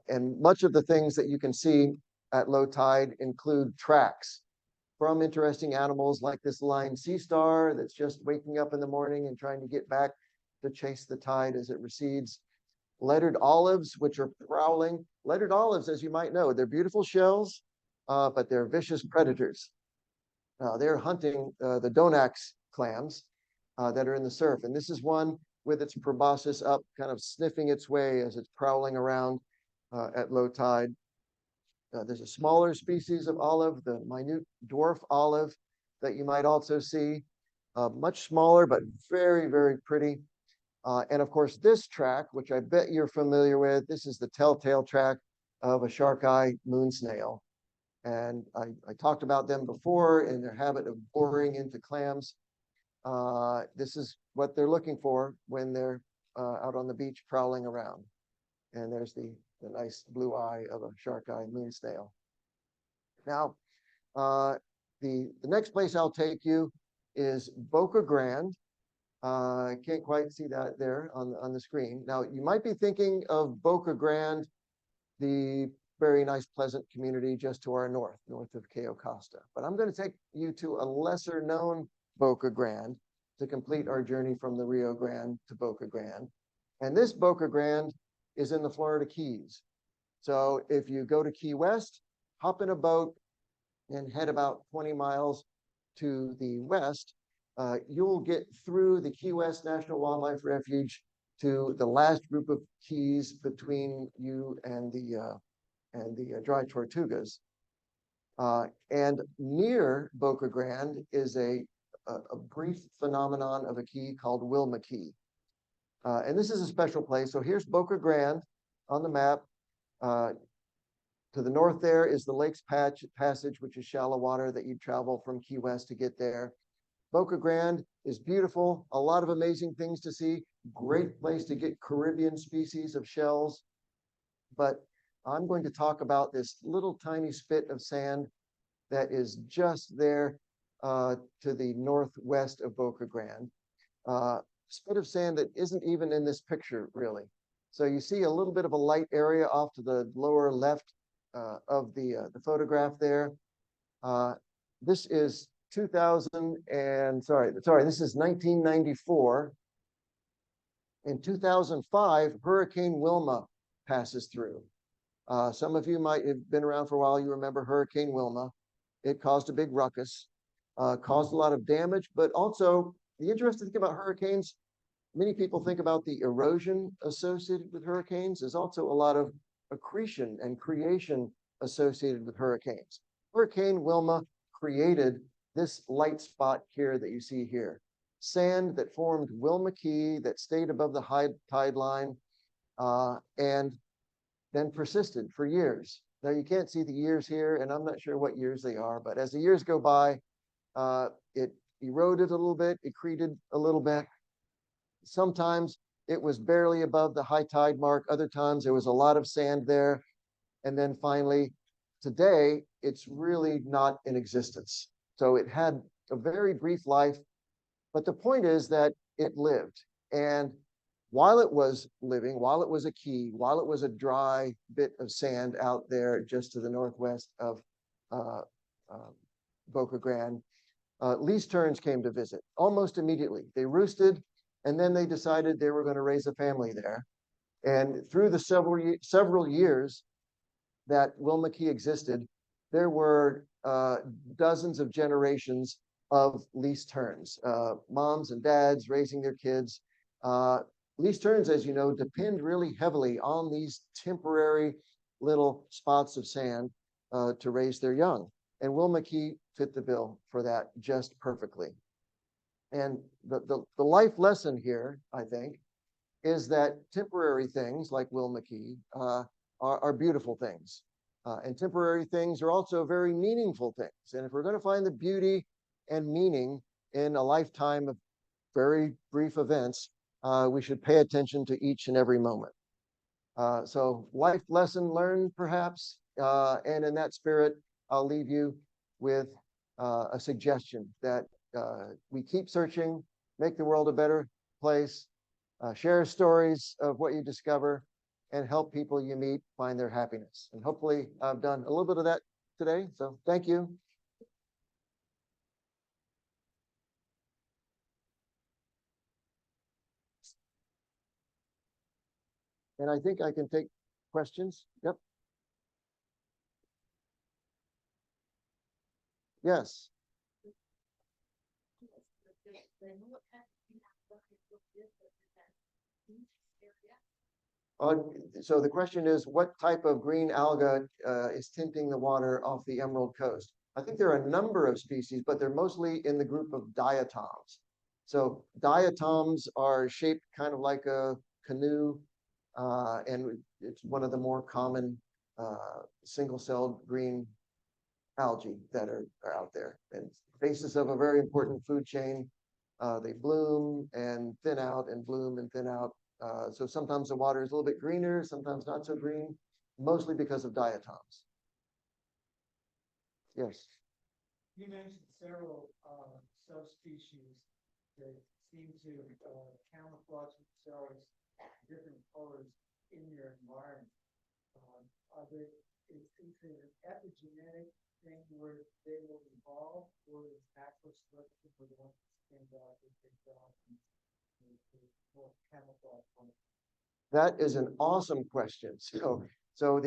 And much of the things that you can see at low tide include tracks from interesting animals like this lion sea star that's just waking up in the morning and trying to get back to chase the tide as it recedes. Lettered olives, which are prowling. Lettered olives, as you might know, they're beautiful shells, but they're vicious predators. They're hunting the Donax clams that are in the surf. And this is one with its proboscis up, kind of sniffing its way as it's prowling around at low tide. There's a smaller species of olive, the minute dwarf olive, that you might also see. Much smaller, but very, very pretty. And of course, this track, which I bet you're familiar with, this is the telltale track of a shark eye moon snail. And I talked about them before in their habit of boring into clams. This is what they're looking for when they're out on the beach prowling around. And there's the nice blue eye of a shark eye moon snail. Now, the next place I'll take you is Boca Grande. Can't quite see that there on the screen. Now, you might be thinking of Boca Grande, the very nice, pleasant community just to our north of Cayo Costa. But I'm going to take you to a lesser known Boca Grande to complete our journey from the Rio Grande to Boca Grande. And this Boca Grande is in the Florida Keys. So if you go to Key West, hop in a boat and head about 20 miles to the west, you'll get through the Key West National Wildlife Refuge to the last group of keys between you and the dry tortugas. And near Boca Grande is a brief phenomenon of a key called Wilma Key. And this is a special place. So here's Boca Grande on the map. To the north there is the Lakes Passage, which is shallow water that you travel from Key West to get there. Boca Grande is beautiful, a lot of amazing things to see, great place to get Caribbean species of shells. But I'm going to talk about this little tiny spit of sand that is just there to the northwest of Boca Grande. Spit of sand that isn't even in this picture, really. So you see a little bit of a light area off to the lower left of the photograph there. This is 2000 and this is 1994. In 2005, Hurricane Wilma passes through. Some of you might have been around for a while. You remember Hurricane Wilma. It caused a big ruckus, caused a lot of damage, but also the interesting thing about hurricanes, many people think about the erosion associated with hurricanes. There's also a lot of accretion and creation associated with hurricanes. Hurricane Wilma created this light spot here that you see here. Sand that formed Wilma Key that stayed above the high tide line. And then persisted for years. Now you can't see the years here, and I'm not sure what years they are, but as the years go by, it eroded a little bit, accreted a little bit. Sometimes it was barely above the high tide mark. Other times there was a lot of sand there. And then finally, today, it's really not in existence. So it had a very brief life, but the point is that it lived. And while it was living, while it was a key, while it was a dry bit of sand out there just to the northwest of Boca Grande, least terns came to visit almost immediately. They roosted, and then they decided they were going to raise a family there. And through the several years that Wilma Key existed, there were dozens of generations of least terns, moms and dads raising their kids. Least terns, as you know, depend really heavily on these temporary little spots of sand to raise their young. And Wilma Key fit the bill for that just perfectly. And the life lesson here, I think, is that temporary things like Wilma Key are beautiful things. And temporary things are also very meaningful things. And if we're going to find the beauty and meaning in a lifetime of very brief events, we should pay attention to each and every moment. So life lesson learned, perhaps. And in that spirit, I'll leave you with a suggestion that we keep searching, make the world a better place, share stories of what you discover, and help people you meet find their happiness. And hopefully I've done a little bit of that today. So thank you. And I think I can take questions. Yep. Yes. So the question is, what type of green alga is tinting the water off the Emerald Coast? I think there are a number of species, but they're mostly in the group of diatoms. So diatoms are shaped kind of like a canoe, and it's one of the more common single-celled green algae that are out there. And basis of a very important food chain. They bloom and thin out and bloom and thin out. So sometimes the water is a little bit greener, sometimes not so green, mostly because of diatoms. Yes. You mentioned several subspecies that seem to camouflage themselves in different colors in your environment. Is it an epigenetic thing where they will evolve, or is natural selection for the ones that stand out as they develop and more camouflage? That is an awesome question. So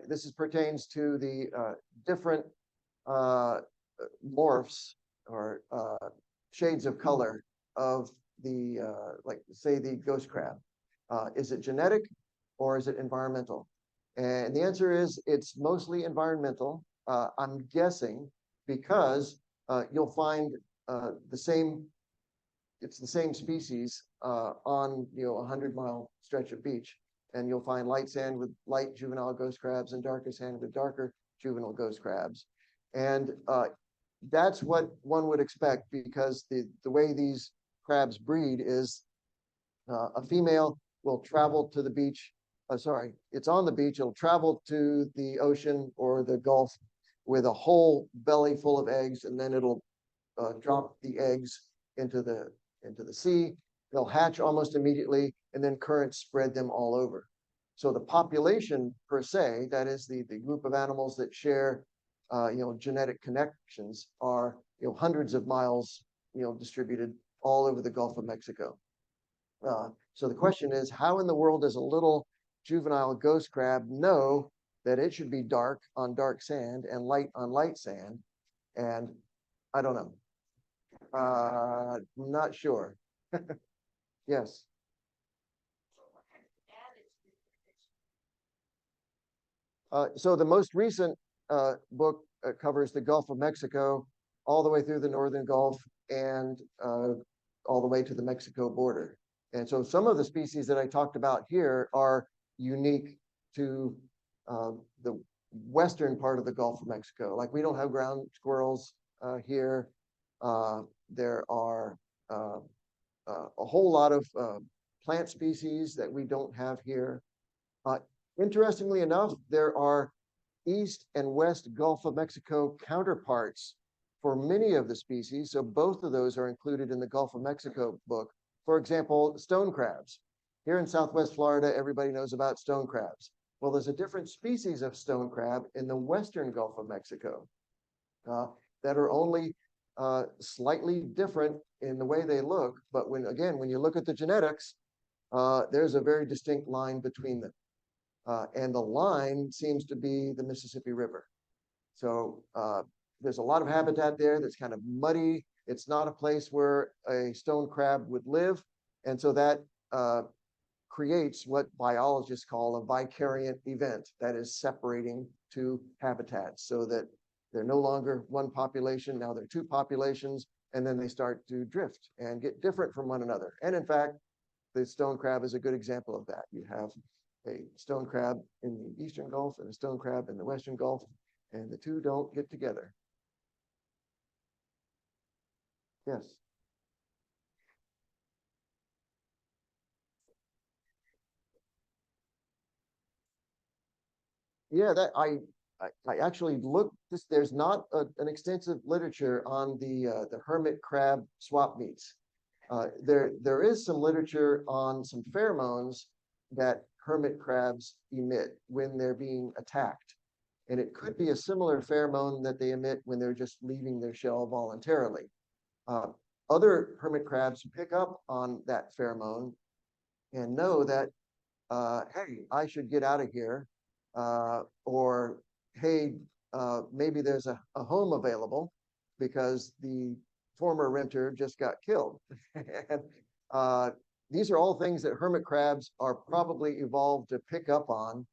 this pertains to the different morphs or shades of color of the like say the ghost crab. Is it genetic or is it environmental? And the answer is it's mostly environmental. I'm guessing because you'll find it's the same species on a 100-mile stretch of beach, and you'll find light sand with light juvenile ghost crabs and darker sand with darker juvenile ghost crabs. And that's what one would expect, because the way these crabs breed is a female will travel to the beach. It's on the beach. It'll travel to the ocean or the Gulf with a whole belly full of eggs, and then it'll drop the eggs into the sea. They'll hatch almost immediately, and then currents spread them all over. So the population per se, that is the group of animals that share genetic connections, are hundreds of miles distributed all over the Gulf of Mexico. So the question is, how in the world does a little juvenile ghost crab know that it should be dark on dark sand and light on light sand? And I don't know. Not sure. Yes. So the most recent book covers the Gulf of Mexico all the way through the Northern Gulf and all the way to the Mexico border. And so some of the species that I talked about here are unique to the western part of the Gulf of Mexico. Like we don't have ground squirrels here. There are a whole lot of plant species that we don't have here. Interestingly enough, there are East and West Gulf of Mexico counterparts for many of the species. So both of those are included in the Gulf of Mexico book. For example, stone crabs. Here in Southwest Florida, everybody knows about stone crabs. Well, there's a different species of stone crab in the Western Gulf of Mexico that are only slightly different in the way they look. But when you look at the genetics, there's a very distinct line between them. And the line seems to be the Mississippi River. So there's a lot of habitat there that's kind of muddy. It's not a place where a stone crab would live. And so that creates what biologists call a vicariant event, that is separating two habitats, so that they're no longer one population, now they're two populations, and then they start to drift and get different from one another. And in fact, the stone crab is a good example of that. You have a stone crab in the Eastern Gulf and a stone crab in the Western Gulf, and the two don't get together. Yes. Yeah, that I actually looked this. There's not an extensive literature on the hermit crab swap meets. There is some literature on some pheromones that hermit crabs emit when they're being attacked, and it could be a similar pheromone that they emit when they're just leaving their shell voluntarily. Other hermit crabs pick up on that pheromone and know that, hey, I should get out of here. Or, hey, maybe there's a home available because the former renter just got killed. And these are all things that hermit crabs are probably evolved to pick up on,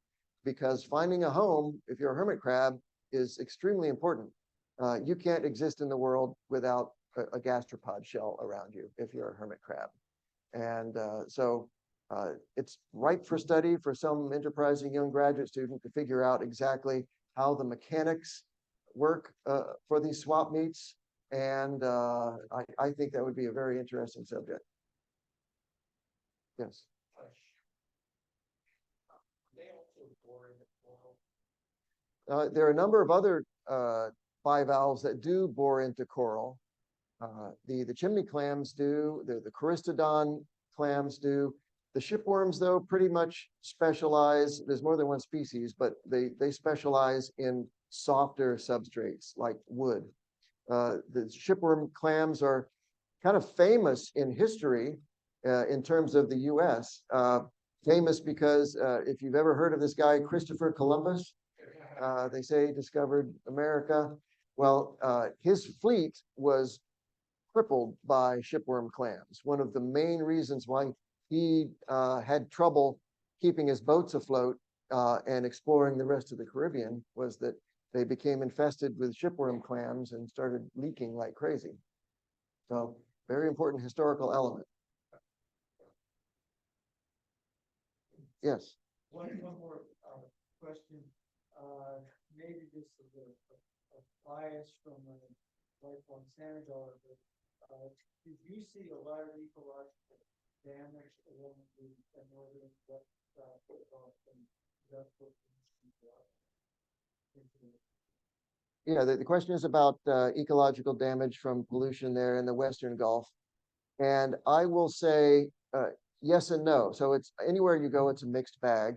because finding a home, if you're a hermit crab, is extremely important. You can't exist in the world without a gastropod shell around you if you're a hermit crab. And so it's ripe for study for some enterprising young graduate student to figure out exactly how the mechanics work for these swap meets. And I think that would be a very interesting subject. Yes. There are a number of other bivalves that do bore into coral. The chimney clams do, the Corystodon clams do. The shipworms, though, pretty much specialize. There's more than one species, but they specialize in softer substrates like wood. The shipworm clams are kind of famous in history in terms of the U.S. Famous because if you've ever heard of this guy, Christopher Columbus, they say he discovered America. Well, his fleet was crippled by shipworm clams. One of the main reasons why he had trouble keeping his boats afloat and exploring the rest of the Caribbean was that they became infested with shipworm clams and started leaking like crazy. So very important historical element. Yes. One more question. Maybe this is a bias from a lifelong Sanibel, but did you see a lot of ecological damage along the northern west Yeah, the question is about ecological damage from pollution there in the Western Gulf. And I will say yes and no. So it's anywhere you go, it's a mixed bag.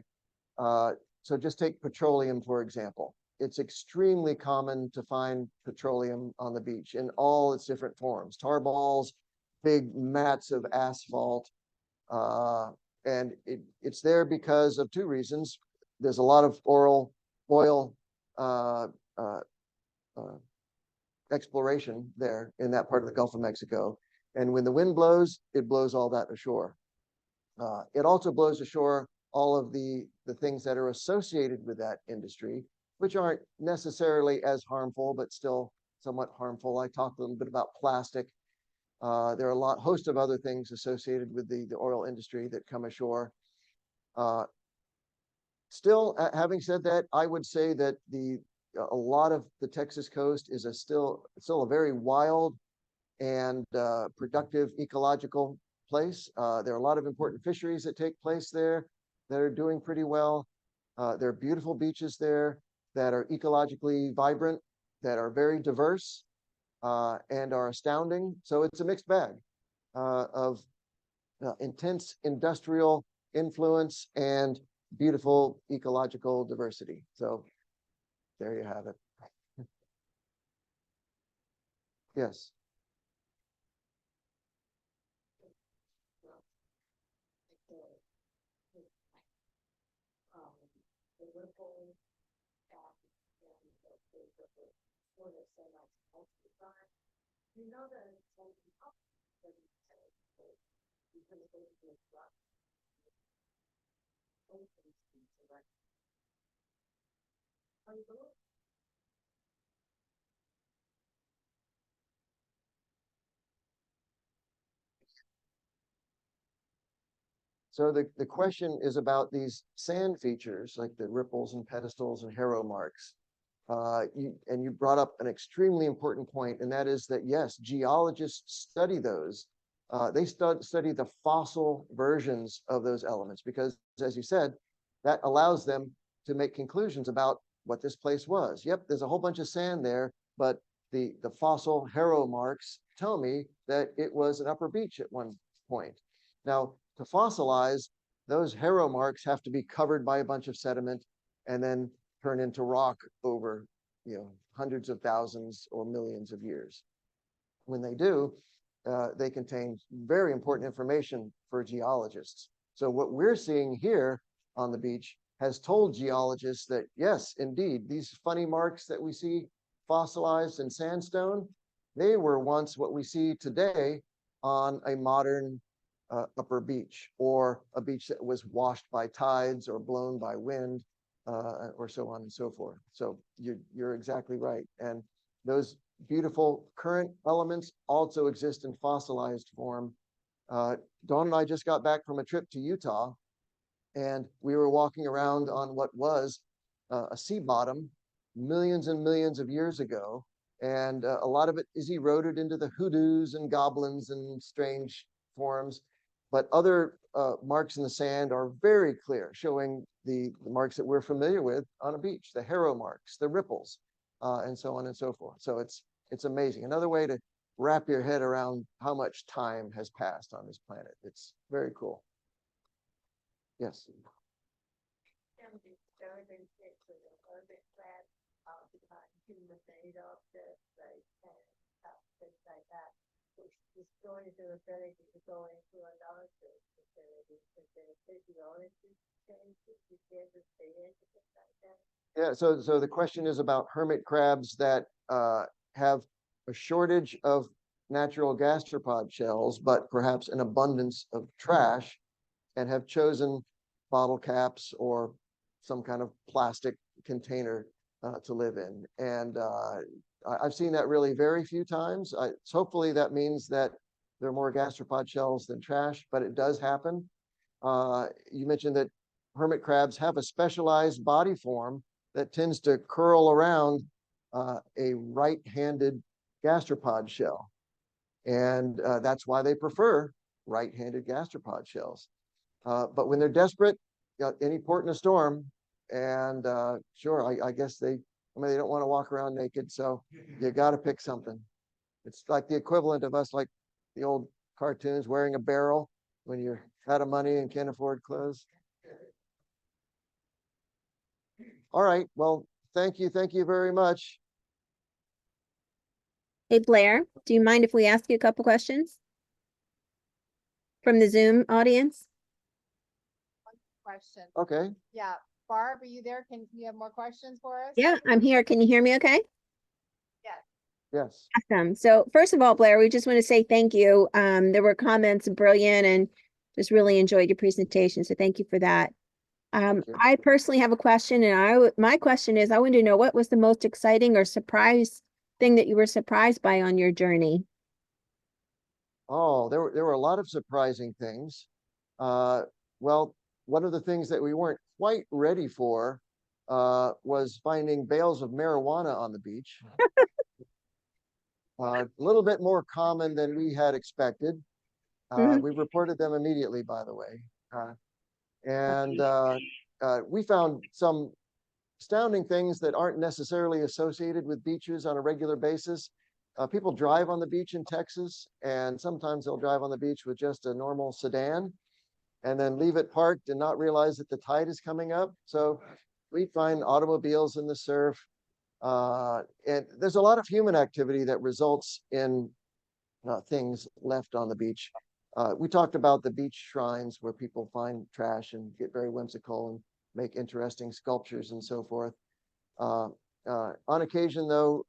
So just take petroleum, for example. It's extremely common to find petroleum on the beach in all its different forms, tar balls, big mats of asphalt. And it's there because of two reasons. There's a lot of oil exploration there in that part of the Gulf of Mexico. And when the wind blows, it blows all that ashore. It also blows ashore all of the things that are associated with that industry, which aren't necessarily as harmful, but still somewhat harmful. I talked a little bit about plastic. There are a host of other things associated with the oil industry that come ashore. Still, having said that, I would say that a lot of the Texas coast is still a very wild and productive ecological place. There are a lot of important fisheries that take place there that are doing pretty well. There are beautiful beaches there that are ecologically vibrant, that are very diverse, and are astounding. So it's a mixed bag of intense industrial influence and beautiful ecological diversity. So there you have it. Yes. So the question is about these sand features, like the ripples and pedestals and harrow marks. You brought up an extremely important point, and that is that, yes, geologists study those. They study the fossil versions of those elements because, as you said, that allows them to make conclusions about what this place was. Yep, there's a whole bunch of sand there, but the fossil harrow marks tell me that it was an upper beach at one point. Now, to fossilize, those harrow marks have to be covered by a bunch of sediment and then turn into rock over, hundreds of thousands or millions of years. When they do, they contain very important information for geologists. So what we're seeing here on the beach has told geologists that, yes, indeed, these funny marks that we see fossilized in sandstone, they were once what we see today on a modern upper beach, or a beach that was washed by tides or blown by wind, or so on and so forth. So you're exactly right. And those beautiful current elements also exist in fossilized form. Dawn and I just got back from a trip to Utah, and we were walking around on what was a sea bottom millions and millions of years ago. And a lot of it is eroded into the hoodoos and goblins and strange forms. But other marks in the sand are very clear, showing the marks that we're familiar with on a beach, the harrow marks, the ripples, and so on and so forth. So it's amazing. Another way to wrap your head around how much time has passed on this planet. It's very cool. Yes. Yeah, so the question is about hermit crabs that have a shortage of natural gastropod shells, but perhaps an abundance of trash, and have chosen bottle caps or some kind of plastic container to live in. And I've seen that really very few times. Hopefully that means that there are more gastropod shells than trash, but it does happen. You mentioned that hermit crabs have a specialized body form that tends to curl around a right-handed gastropod shell. And that's why they prefer right-handed gastropod shells. But when they're desperate, any port in a storm, and sure, I guess they don't want to walk around naked, so you got to pick something. It's like the equivalent of us, like the old cartoons, wearing a barrel when you're out of money and can't afford clothes. All right, well, thank you very much. Hey, Blair, do you mind if we ask you a couple questions from the Zoom audience? Question. Okay. Yeah. Barb, are you there? Can you have more questions for us? Yeah, I'm here. Can you hear me okay? Yes. Yes. Awesome. So first of all, Blair, we just want to say thank you. There were comments, brilliant, and just really enjoyed your presentation. So thank you for that. I personally have a question, and my question is, I want to know, what was the most exciting or surprise thing that you were surprised by on your journey? Oh, there were a lot of surprising things. Well, one of the things that we weren't quite ready for was finding bales of marijuana on the beach. A little bit more common than we had expected. Mhm. We reported them immediately, by the way. And we found some astounding things that aren't necessarily associated with beaches on a regular basis. People drive on the beach in Texas, and sometimes they'll drive on the beach with just a normal sedan and then leave it parked and not realize that the tide is coming up. So we find automobiles in the surf. And there's a lot of human activity that results in things left on the beach. We talked about the beach shrines where people find trash and get very whimsical and make interesting sculptures and so forth. On occasion, though,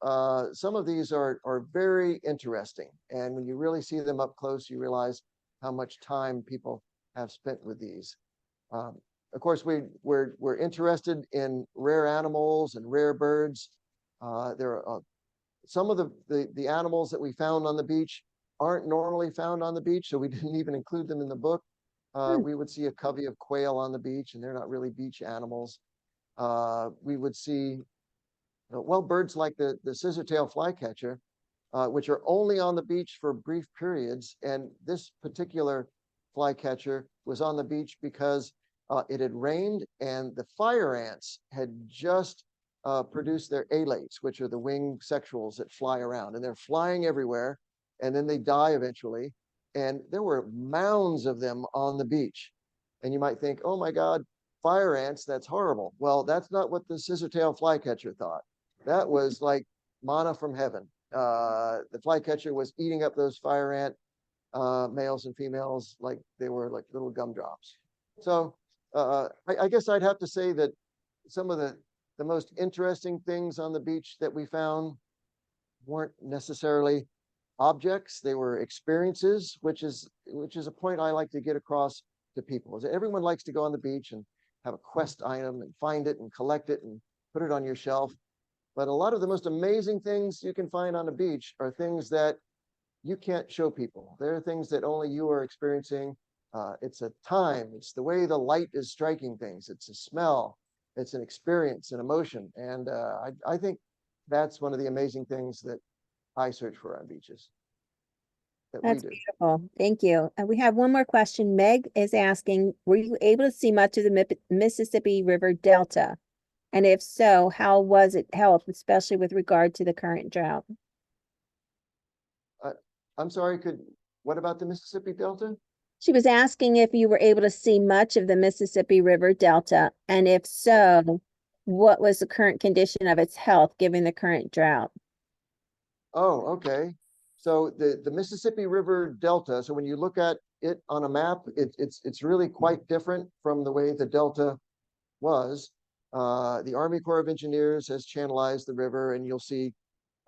some of these are very interesting. And when you really see them up close, you realize how much time people have spent with these. Of course, we're interested in rare animals and rare birds. There are some of the animals that we found on the beach aren't normally found on the beach, so we didn't even include them in the book. We would see a covey of quail on the beach, and they're not really beach animals. We would see, well, birds like the scissortail flycatcher, which are only on the beach for brief periods. And this particular flycatcher was on the beach because it had rained and the fire ants had just produced their alates, which are the winged sexuals that fly around, and they're flying everywhere, and then they die eventually. And there were mounds of them on the beach. And you might think, oh my God, fire ants, that's horrible. Well, that's not what the scissortail flycatcher thought. That was like manna from heaven. The flycatcher was eating up those fire ant males and females like they were like little gumdrops. So I guess I'd have to say that some of the most interesting things on the beach that we found weren't necessarily objects, they were experiences, which is a point I like to get across to people. Is that everyone likes to go on the beach and have a quest item and find it and collect it and put it on your shelf. But a lot of the most amazing things you can find on a beach are things that you can't show people. They're things that only you are experiencing. It's a time, it's the way the light is striking things, it's a smell, it's an experience, an emotion. And I think that's one of the amazing things that I search for on beaches. That's beautiful. Thank you. And we have one more question. Meg is asking, were you able to see much of the Mississippi River Delta? And if so, how was it helped, especially with regard to the current drought? I'm sorry, what about the Mississippi Delta? She was asking if you were able to see much of the Mississippi River Delta, and if so, what was the current condition of its health given the current drought? Oh, okay. So the Mississippi River Delta, so when you look at it on a map, it's really quite different from the way the Delta was. The Army Corps of Engineers has channelized the river, and you'll see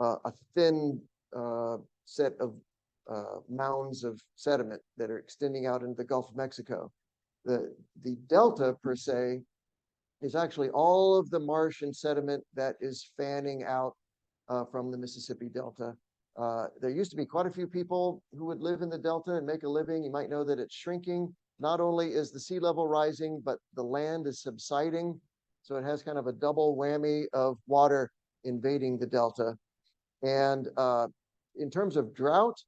a thin set of mounds of sediment that are extending out into the Gulf of Mexico. The Delta per se is actually all of the marsh and sediment that is fanning out from the Mississippi Delta. There used to be quite a few people who would live in the Delta and make a living. You might know that it's shrinking. Not only is the sea level rising, but the land is subsiding. So it has kind of a double whammy of water invading the Delta. And in terms of drought,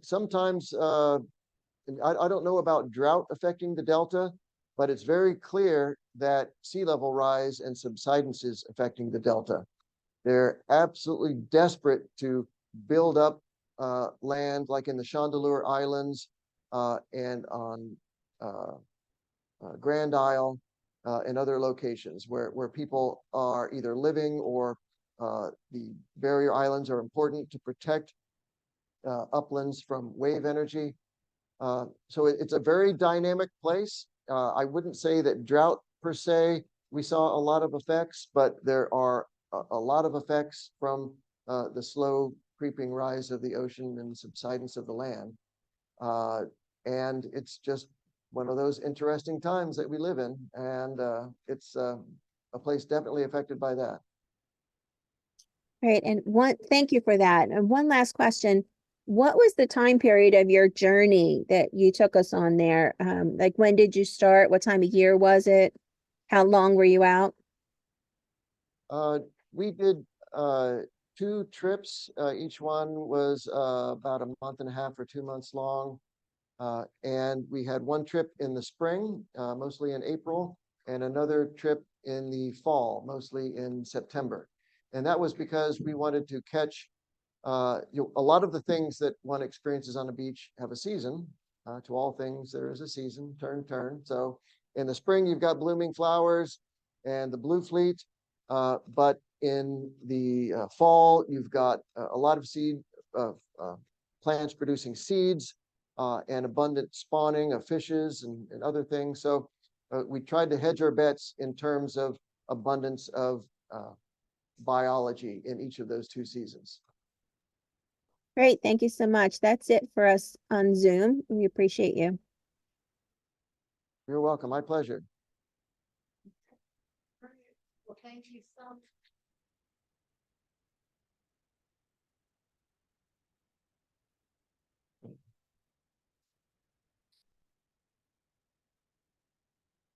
sometimes, I don't know about drought affecting the Delta, but it's very clear that sea level rise and subsidence is affecting the Delta. They're absolutely desperate to build up land like in the Chandeleur Islands and on Grand Isle and other locations where people are either living or the barrier islands are important to protect uplands from wave energy. So it's a very dynamic place. I wouldn't say that drought per se, we saw a lot of effects, but there are a lot of effects from the slow creeping rise of the ocean and subsidence of the land. And it's just one of those interesting times that we live in. And it's a place definitely affected by that. Great. And thank you for that. And one last question. what was the time period of your journey that you took us on there? Like when did you start? What time of year was it? How long were you out? We did, 2 trips. Each one was, about a month and a half or 2 months long. And we had one trip in the spring, mostly in April, and another trip in the fall, mostly in September. And that was because we wanted to catch, a lot of the things that one experiences on the beach have a season. To all things, there is a season, turn. So in the spring, you've got blooming flowers and the blue fleet. But in the fall, you've got a lot of plants producing seeds, and abundant spawning of fishes and other things. So we tried to hedge our bets in terms of abundance of biology in each of those 2 seasons. Great, thank you so much. That's it for us on Zoom. We appreciate you. You're welcome. My pleasure. Well, thank you so much.